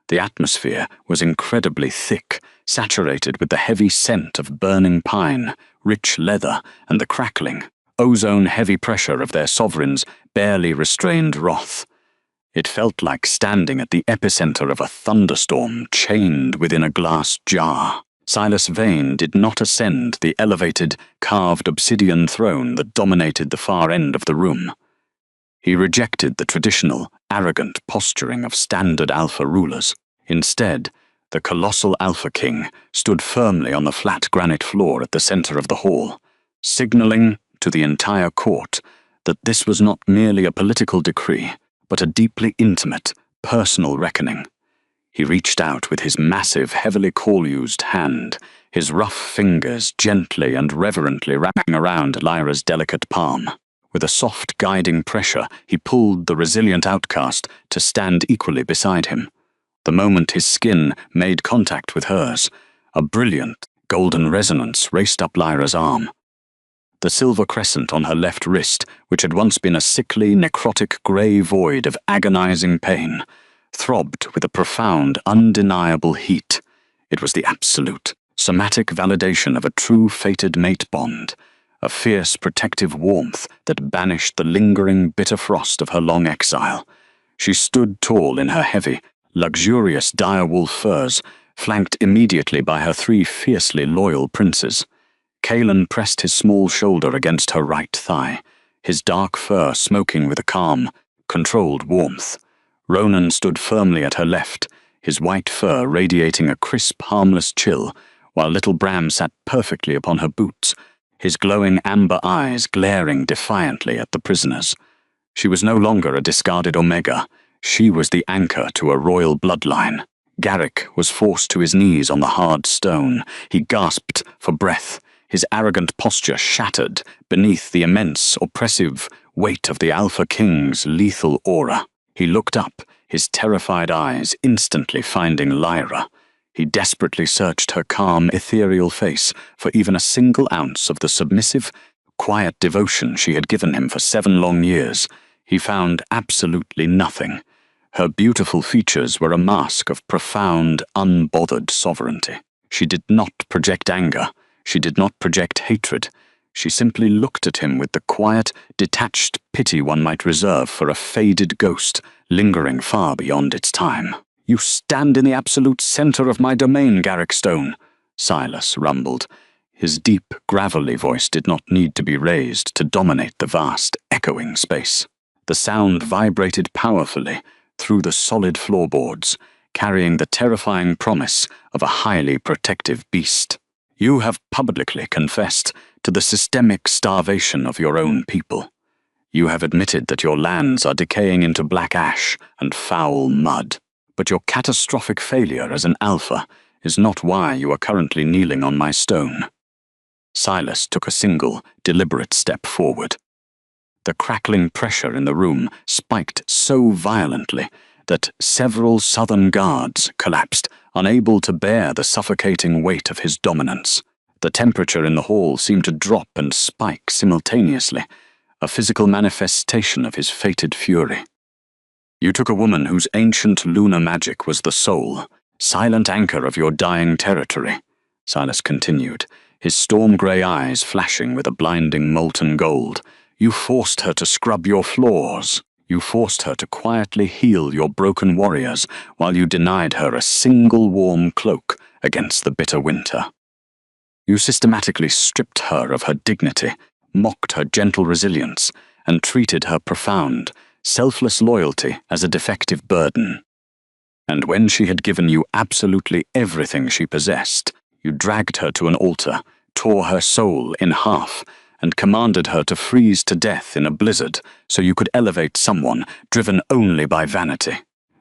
Speaker 1: The atmosphere was incredibly thick, saturated with the heavy scent of burning pine, rich leather, and the crackling, ozone-heavy pressure of their sovereign's barely restrained wrath. It felt like standing at the epicenter of a thunderstorm chained within a glass jar. Silas Vane did not ascend the elevated, carved obsidian throne that dominated the far end of the room. He rejected the traditional, arrogant posturing of standard Alpha rulers. Instead, the colossal Alpha King stood firmly on the flat granite floor at the center of the hall, signaling to the entire court that this was not merely a political decree, but a deeply intimate, personal reckoning. He reached out with his massive, heavily coil-used hand, his rough fingers gently and reverently wrapping around Lyra's delicate palm. With a soft, guiding pressure, he pulled the resilient outcast to stand equally beside him. The moment his skin made contact with hers, a brilliant, golden resonance raced up Lyra's arm. The silver crescent on her left wrist, which had once been a sickly, necrotic grey void of agonizing pain, throbbed with a profound, undeniable heat. It was the absolute, somatic validation of a true fated mate bond, a fierce protective warmth that banished the lingering bitter frost of her long exile. She stood tall in her heavy, luxurious direwolf furs, flanked immediately by her 3 fiercely loyal princes. Kaelan pressed his small shoulder against her right thigh, his dark fur smoking with a calm, controlled warmth. Ronan stood firmly at her left, his white fur radiating a crisp, harmless chill, while little Bram sat perfectly upon her boots, his glowing amber eyes glaring defiantly at the prisoners. She was no longer a discarded Omega. She was the anchor to a royal bloodline. Garrick was forced to his knees on the hard stone. He gasped for breath, his arrogant posture shattered beneath the immense, oppressive weight of the Alpha King's lethal aura. He looked up, his terrified eyes instantly finding Lyra. He desperately searched her calm, ethereal face for even a single ounce of the submissive, quiet devotion she had given him for 7 long years. He found absolutely nothing. Her beautiful features were a mask of profound, unbothered sovereignty. She did not project anger. She did not project hatred. She simply looked at him with the quiet, detached pity one might reserve for a faded ghost, lingering far beyond its time. "You stand in the absolute center of my domain, Garrick Stone," Silas rumbled. His deep, gravelly voice did not need to be raised to dominate the vast, echoing space. The sound vibrated powerfully through the solid floorboards, carrying the terrifying promise of a highly protective beast. "You have publicly confessed to the systemic starvation of your own people. You have admitted that your lands are decaying into black ash and foul mud. But your catastrophic failure as an alpha is not why you are currently kneeling on my stone." Silas took a single, deliberate step forward. The crackling pressure in the room spiked so violently that several southern guards collapsed, unable to bear the suffocating weight of his dominance. The temperature in the hall seemed to drop and spike simultaneously, a physical manifestation of his fated fury. "You took a woman whose ancient lunar magic was the soul, silent anchor of your dying territory," Silas continued, his storm-grey eyes flashing with a blinding molten gold. "You forced her to scrub your floors. You forced her to quietly heal your broken warriors while you denied her a single warm cloak against the bitter winter. You systematically stripped her of her dignity, mocked her gentle resilience, and treated her profound, selfless loyalty as a defective burden. And when she had given you absolutely everything she possessed, you dragged her to an altar, tore her soul in half, and commanded her to freeze to death in a blizzard so you could elevate someone driven only by vanity."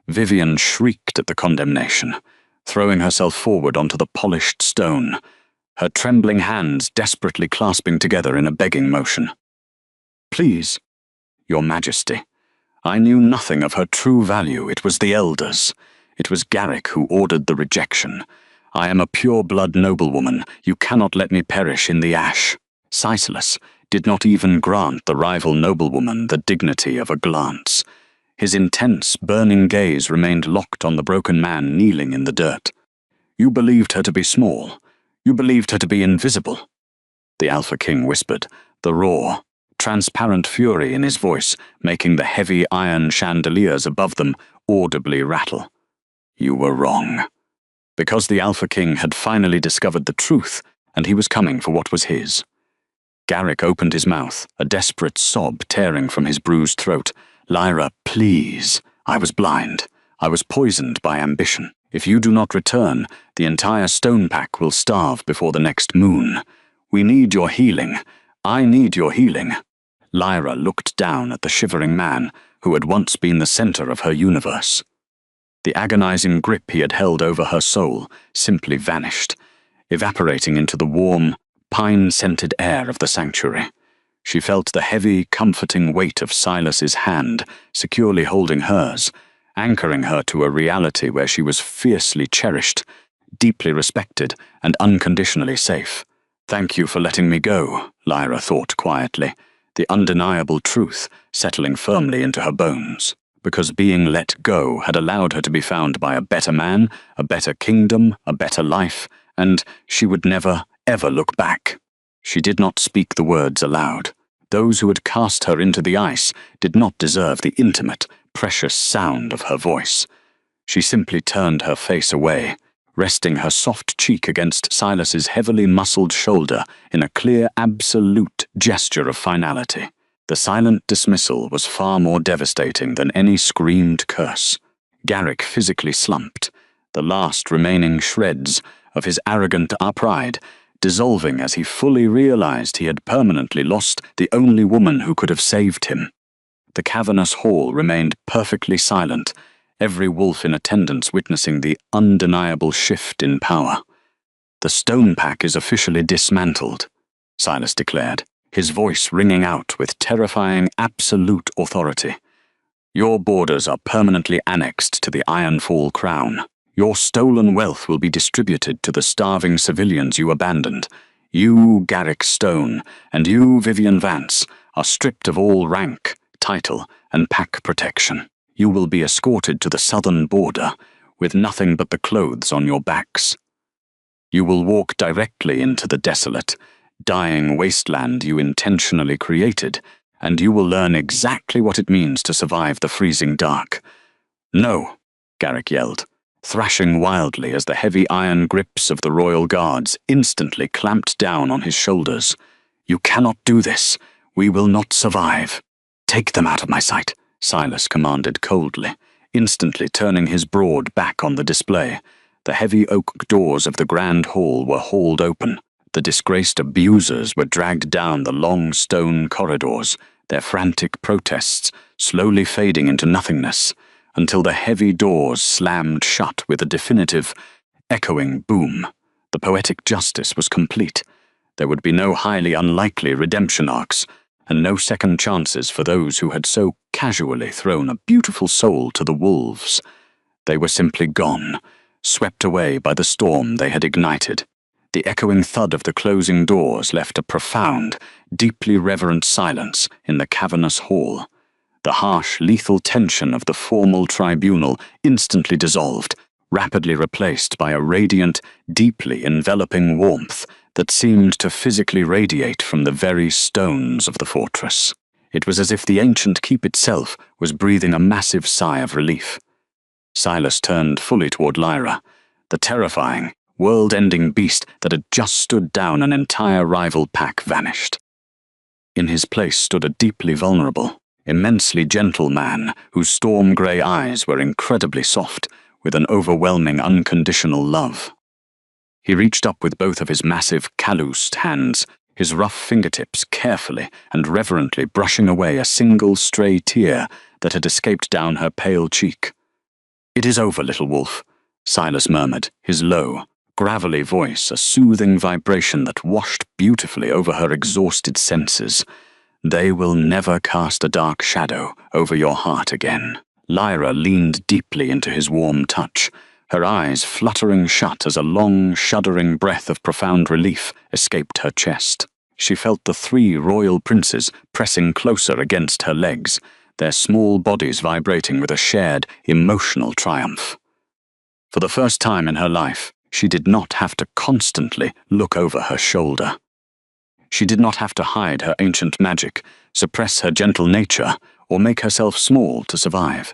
Speaker 1: Vivian shrieked at the condemnation, throwing herself forward onto the polished stone, her trembling hands desperately clasping together in a begging motion. "Please, Your Majesty, I knew nothing of her true value. It was the elders. It was Garrick who ordered the rejection. I am a pure-blood noblewoman. You cannot let me perish in the ash." Silas did not even grant the rival noblewoman the dignity of a glance. His intense, burning gaze remained locked on the broken man kneeling in the dirt. "You believed her to be small. You believed her to be invisible," the Alpha King whispered, the raw, transparent fury in his voice making the heavy iron chandeliers above them audibly rattle. "You were wrong." Because the Alpha King had finally discovered the truth, and he was coming for what was his. Garrick opened his mouth, a desperate sob tearing from his bruised throat. "Lyra, please. I was blind. I was poisoned by ambition. If you do not return, the entire stone pack will starve before the next moon. We need your healing. I need your healing." Lyra looked down at the shivering man who had once been the center of her universe. The agonizing grip he had held over her soul simply vanished, evaporating into the warm, pine-scented air of the sanctuary. She felt the heavy, comforting weight of Silas's hand securely holding hers, anchoring her to a reality where she was fiercely cherished, deeply respected, and unconditionally safe. "Thank you for letting me go," Lyra thought quietly, the undeniable truth settling firmly into her bones. Because being let go had allowed her to be found by a better man, a better kingdom, a better life, and she would never, ever look back. She did not speak the words aloud. Those who had cast her into the ice did not deserve the intimate, precious sound of her voice. She simply turned her face away, resting her soft cheek against Silas's heavily muscled shoulder in a clear, absolute gesture of finality. The silent dismissal was far more devastating than any screamed curse. Garrick physically slumped, the last remaining shreds of his arrogant pride dissolving as he fully realized he had permanently lost the only woman who could have saved him. The cavernous hall remained perfectly silent, every wolf in attendance witnessing the undeniable shift in power. "The stone pack is officially dismantled," Silas declared, his voice ringing out with terrifying absolute authority. "Your borders are permanently annexed to the Ironfall Crown. Your stolen wealth will be distributed to the starving civilians you abandoned. You, Garrick Stone, and you, Vivian Vance, are stripped of all rank, title, and pack protection. You will be escorted to the southern border, with nothing but the clothes on your backs. You will walk directly into the desolate, dying wasteland you intentionally created, and you will learn exactly what it means to survive the freezing dark." "No," Garrick yelled, thrashing wildly as the heavy iron grips of the royal guards instantly clamped down on his shoulders. "You cannot do this. We will not survive." "Take them out of my sight," Silas commanded coldly, instantly turning his broad back on the display. The heavy oak doors of the grand hall were hauled open. The disgraced abusers were dragged down the long stone corridors, their frantic protests slowly fading into nothingness, until the heavy doors slammed shut with a definitive, echoing boom. The poetic justice was complete. There would be no highly unlikely redemption arcs, and no second chances for those who had so casually thrown a beautiful soul to the wolves. They were simply gone, swept away by the storm they had ignited. The echoing thud of the closing doors left a profound, deeply reverent silence in the cavernous hall. The harsh, lethal tension of the formal tribunal instantly dissolved, rapidly replaced by a radiant, deeply enveloping warmth that seemed to physically radiate from the very stones of the fortress. It was as if the ancient keep itself was breathing a massive sigh of relief. Silas turned fully toward Lyra, the terrifying, world-ending beast that had just stood down an entire rival pack vanished. In his place stood a deeply vulnerable, immensely gentle man whose storm-grey eyes were incredibly soft, with an overwhelming unconditional love. He reached up with both of his massive, calloused hands, his rough fingertips carefully and reverently brushing away a single stray tear that had escaped down her pale cheek. "It is over, little wolf," Silas murmured, his low, gravelly voice a soothing vibration that washed beautifully over her exhausted senses. "They will never cast a dark shadow over your heart again." Lyra leaned deeply into his warm touch, her eyes fluttering shut as a long, shuddering breath of profound relief escaped her chest. She felt the three royal princes pressing closer against her legs, their small bodies vibrating with a shared, emotional triumph. For the first time in her life, she did not have to constantly look over her shoulder. She did not have to hide her ancient magic, suppress her gentle nature, or make herself small to survive.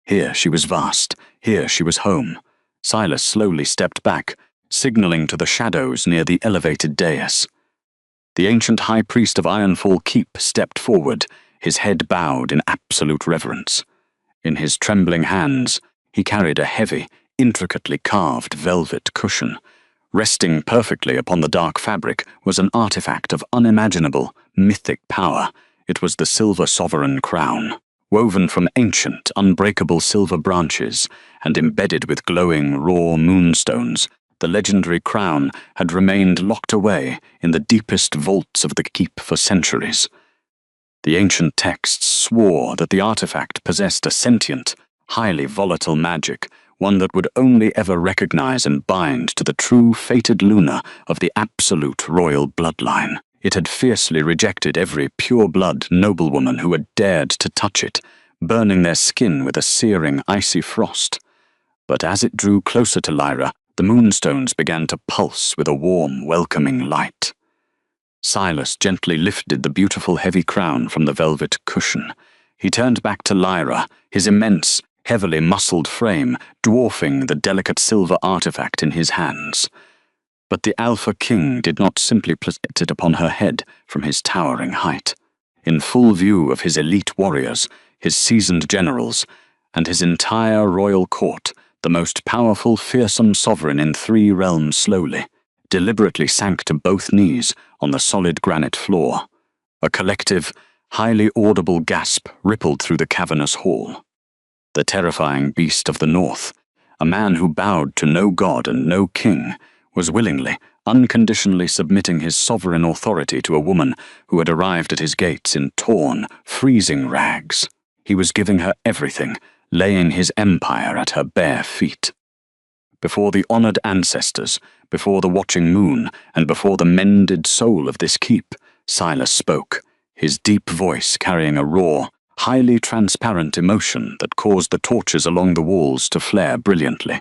Speaker 1: Here she was vast, here she was home. Silas slowly stepped back, signaling to the shadows near the elevated dais. The ancient high priest of Ironfall Keep stepped forward, his head bowed in absolute reverence. In his trembling hands, he carried a heavy, intricately carved velvet cushion. Resting perfectly upon the dark fabric was an artifact of unimaginable, mythic power. It was the Silver Sovereign Crown. Woven from ancient, unbreakable silver branches and embedded with glowing, raw moonstones, the legendary crown had remained locked away in the deepest vaults of the keep for centuries. The ancient texts swore that the artifact possessed a sentient, highly volatile magic, one that would only ever recognize and bind to the true fated Luna of the absolute royal bloodline. It had fiercely rejected every pure-blood noblewoman who had dared to touch it, burning their skin with a searing, icy frost. But as it drew closer to Lyra, the moonstones began to pulse with a warm, welcoming light. Silas gently lifted the beautiful heavy crown from the velvet cushion. He turned back to Lyra, his immense, heavily muscled frame dwarfing the delicate silver artifact in his hands. But the Alpha King did not simply place it upon her head from his towering height. In full view of his elite warriors, his seasoned generals, and his entire royal court, the most powerful, fearsome sovereign in 3 realms slowly, deliberately sank to both knees on the solid granite floor. A collective, highly audible gasp rippled through the cavernous hall. The terrifying beast of the north, a man who bowed to no god and no king, was willingly, unconditionally submitting his sovereign authority to a woman who had arrived at his gates in torn, freezing rags. He was giving her everything, laying his empire at her bare feet. Before the honored ancestors, before the watching moon, and before the mended soul of this keep, Silas spoke, his deep voice carrying a raw, highly transparent emotion that caused the torches along the walls to flare brilliantly.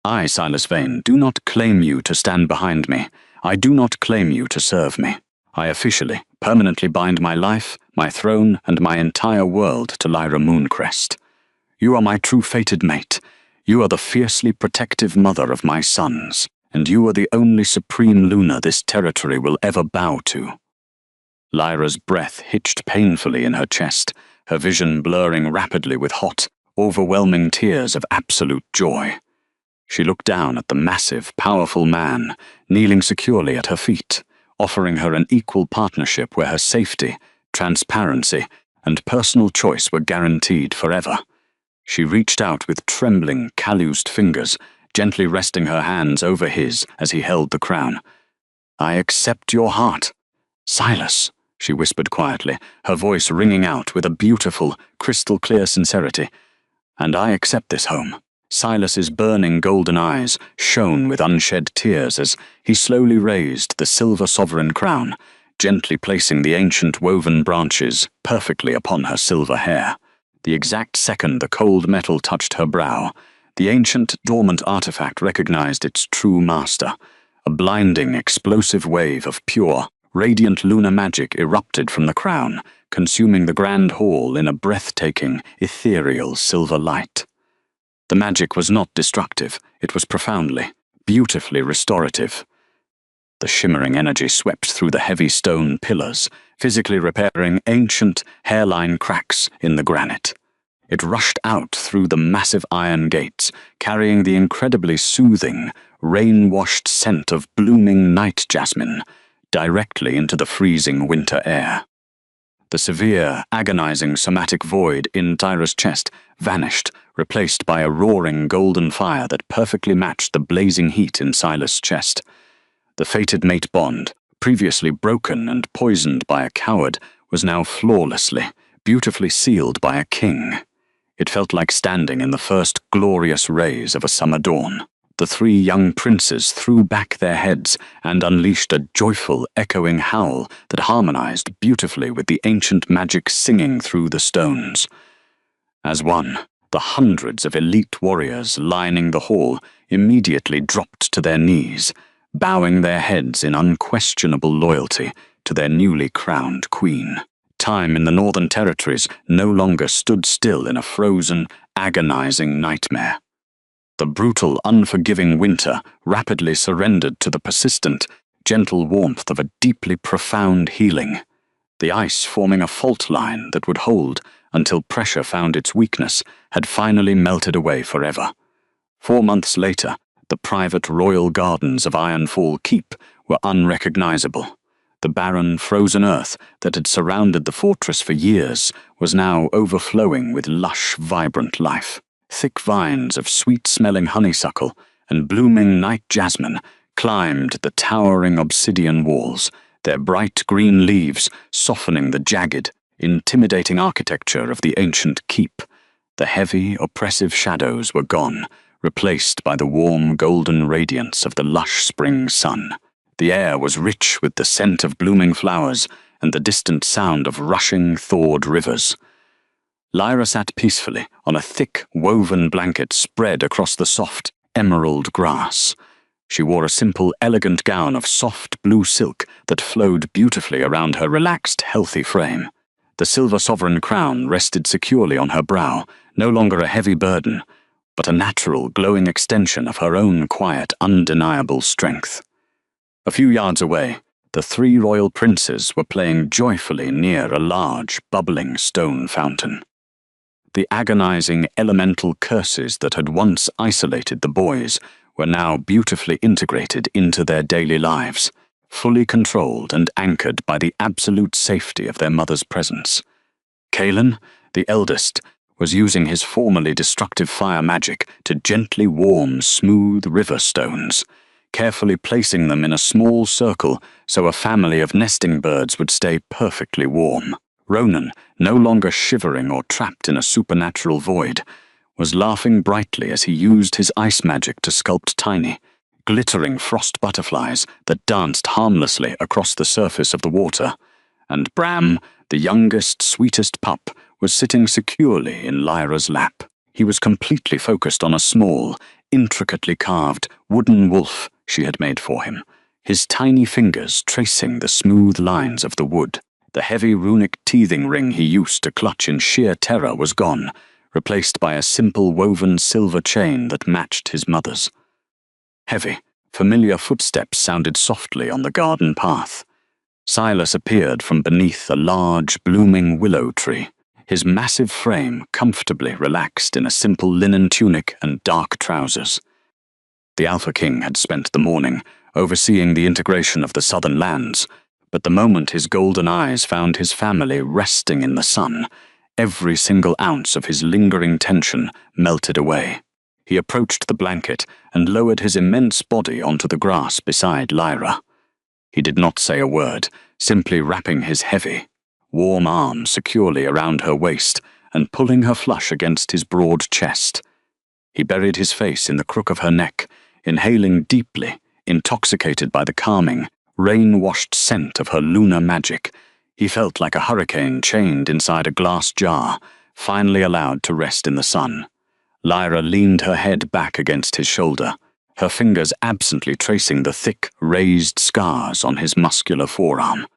Speaker 1: I, Silas Vane, do not claim you to stand behind me. I do not claim you to serve me. I officially, permanently bind my life, my throne, and my entire world to Lyra Mooncrest. You are my true fated mate. You are the fiercely protective mother of my sons, and you are the only supreme Luna this territory will ever bow to. Lyra's breath hitched painfully in her chest, her vision blurring rapidly with hot, overwhelming tears of absolute joy. She looked down at the massive, powerful man, kneeling securely at her feet, offering her an equal partnership where her safety, transparency, and personal choice were guaranteed forever. She reached out with trembling, calloused fingers, gently resting her hands over his as he held the crown. "I accept your heart, Silas," she whispered quietly, her voice ringing out with a beautiful, crystal-clear sincerity. "And I accept this home." Silas's burning golden eyes shone with unshed tears as he slowly raised the silver sovereign crown, gently placing the ancient woven branches perfectly upon her silver hair. The exact second the cold metal touched her brow, the ancient, dormant artifact recognized its true master. A blinding, explosive wave of pure, radiant lunar magic erupted from the crown, consuming the grand hall in a breathtaking, ethereal silver light. The magic was not destructive, it was profoundly, beautifully restorative. The shimmering energy swept through the heavy stone pillars, physically repairing ancient, hairline cracks in the granite. It rushed out through the massive iron gates, carrying the incredibly soothing, rain-washed scent of blooming night jasmine directly into the freezing winter air. The severe, agonizing somatic void in Tyra's chest vanished, replaced by a roaring golden fire that perfectly matched the blazing heat in Silas' chest. The fated mate bond, previously broken and poisoned by a coward, was now flawlessly, beautifully sealed by a king. It felt like standing in the first glorious rays of a summer dawn. The 3 young princes threw back their heads and unleashed a joyful, echoing howl that harmonized beautifully with the ancient magic singing through the stones. As one, the hundreds of elite warriors lining the hall immediately dropped to their knees, bowing their heads in unquestionable loyalty to their newly crowned queen. Time in the Northern Territories no longer stood still in a frozen, agonizing nightmare. The brutal, unforgiving winter rapidly surrendered to the persistent, gentle warmth of a deeply profound healing. The ice forming a fault line that would hold until pressure found its weakness had finally melted away forever. 4 months later, the private royal gardens of Ironfall Keep were unrecognizable. The barren, frozen earth that had surrounded the fortress for years was now overflowing with lush, vibrant life. Thick vines of sweet-smelling honeysuckle and blooming night jasmine climbed the towering obsidian walls, their bright green leaves softening the jagged, intimidating architecture of the ancient keep. The heavy, oppressive shadows were gone, replaced by the warm, golden radiance of the lush spring sun. The air was rich with the scent of blooming flowers and the distant sound of rushing, thawed rivers. Lyra sat peacefully on a thick, woven blanket spread across the soft, emerald grass. She wore a simple, elegant gown of soft blue silk that flowed beautifully around her relaxed, healthy frame. The silver sovereign crown rested securely on her brow, no longer a heavy burden, but a natural, glowing extension of her own quiet, undeniable strength. A few yards away, the 3 royal princes were playing joyfully near a large, bubbling stone fountain. The agonizing elemental curses that had once isolated the boys were now beautifully integrated into their daily lives, fully controlled and anchored by the absolute safety of their mother's presence. Kalen, the eldest, was using his formerly destructive fire magic to gently warm smooth river stones, carefully placing them in a small circle so a family of nesting birds would stay perfectly warm. Ronan, no longer shivering or trapped in a supernatural void, was laughing brightly as he used his ice magic to sculpt tiny, glittering frost butterflies that danced harmlessly across the surface of the water, and Bram, the youngest, sweetest pup, was sitting securely in Lyra's lap. He was completely focused on a small, intricately carved wooden wolf she had made for him, his tiny fingers tracing the smooth lines of the wood. The heavy runic teething ring he used to clutch in sheer terror was gone, replaced by a simple woven silver chain that matched his mother's. Heavy, familiar footsteps sounded softly on the garden path. Silas appeared from beneath a large, blooming willow tree, his massive frame comfortably relaxed in a simple linen tunic and dark trousers. The Alpha King had spent the morning overseeing the integration of the southern lands, but the moment his golden eyes found his family resting in the sun, every single ounce of his lingering tension melted away. He approached the blanket and lowered his immense body onto the grass beside Lyra. He did not say a word, simply wrapping his heavy, warm arm securely around her waist and pulling her flush against his broad chest. He buried his face in the crook of her neck, inhaling deeply, intoxicated by the calming, rain-washed scent of her lunar magic. He felt like a hurricane chained inside a glass jar, finally allowed to rest in the sun. Lyra leaned her head back against his shoulder, her fingers absently tracing the thick, raised scars on his muscular forearm.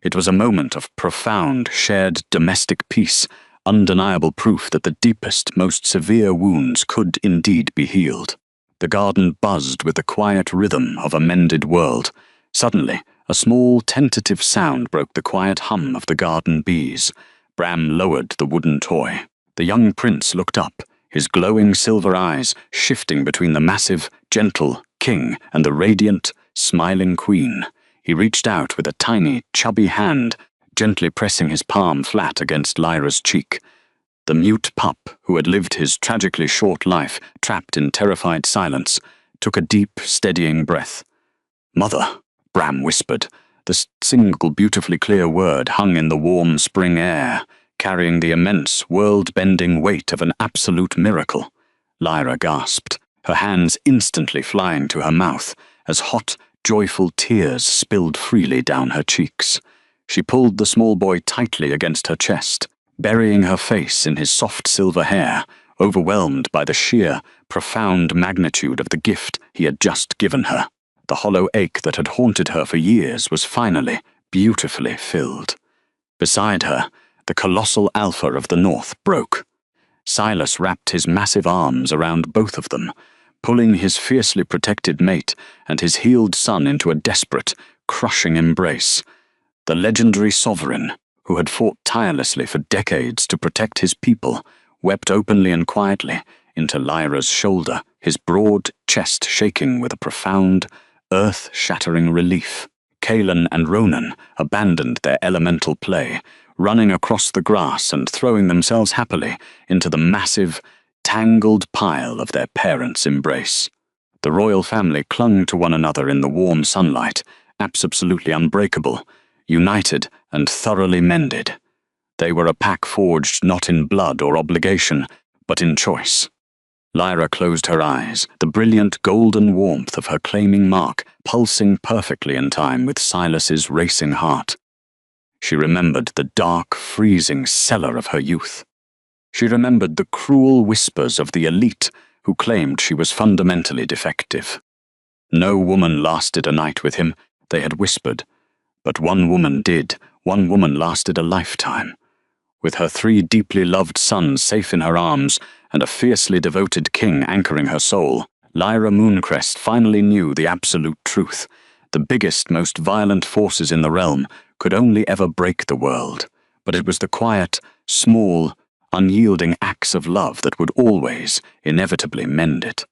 Speaker 1: It was a moment of profound, shared domestic peace, undeniable proof that the deepest, most severe wounds could indeed be healed. The garden buzzed with the quiet rhythm of a mended world. Suddenly, a small, tentative sound broke the quiet hum of the garden bees. Bram lowered the wooden toy. The young prince looked up, his glowing silver eyes shifting between the massive, gentle king and the radiant, smiling queen. He reached out with a tiny, chubby hand, gently pressing his palm flat against Lyra's cheek. The mute pup, who had lived his tragically short life trapped in terrified silence, took a deep, steadying breath. "Mother," Bram whispered. The single beautifully clear word hung in the warm spring air, carrying the immense, world-bending weight of an absolute miracle. Lyra gasped, her hands instantly flying to her mouth, as hot, joyful tears spilled freely down her cheeks. She pulled the small boy tightly against her chest, burying her face in his soft silver hair, overwhelmed by the sheer, profound magnitude of the gift he had just given her. The hollow ache that had haunted her for years was finally, beautifully filled. Beside her, the colossal Alpha of the North broke. Silas wrapped his massive arms around both of them, pulling his fiercely protected mate and his healed son into a desperate, crushing embrace. The legendary sovereign, who had fought tirelessly for decades to protect his people, wept openly and quietly into Lyra's shoulder, his broad chest shaking with a profound, earth-shattering relief. Kalen and Ronan abandoned their elemental play, running across the grass and throwing themselves happily into the massive, tangled pile of their parents' embrace. The royal family clung to one another in the warm sunlight, absolutely unbreakable, united and thoroughly mended. They were a pack forged not in blood or obligation, but in choice. Lyra closed her eyes, the brilliant golden warmth of her claiming mark pulsing perfectly in time with Silas's racing heart. She remembered the dark, freezing cellar of her youth. She remembered the cruel whispers of the elite who claimed she was fundamentally defective. No woman lasted a night with him, they had whispered. But one woman did. One woman lasted a lifetime. With her 3 deeply loved sons safe in her arms and a fiercely devoted king anchoring her soul, Lyra Mooncrest finally knew the absolute truth. The biggest, most violent forces in the realm could only ever break the world, but it was the quiet, small, unyielding acts of love that would always, inevitably mend it.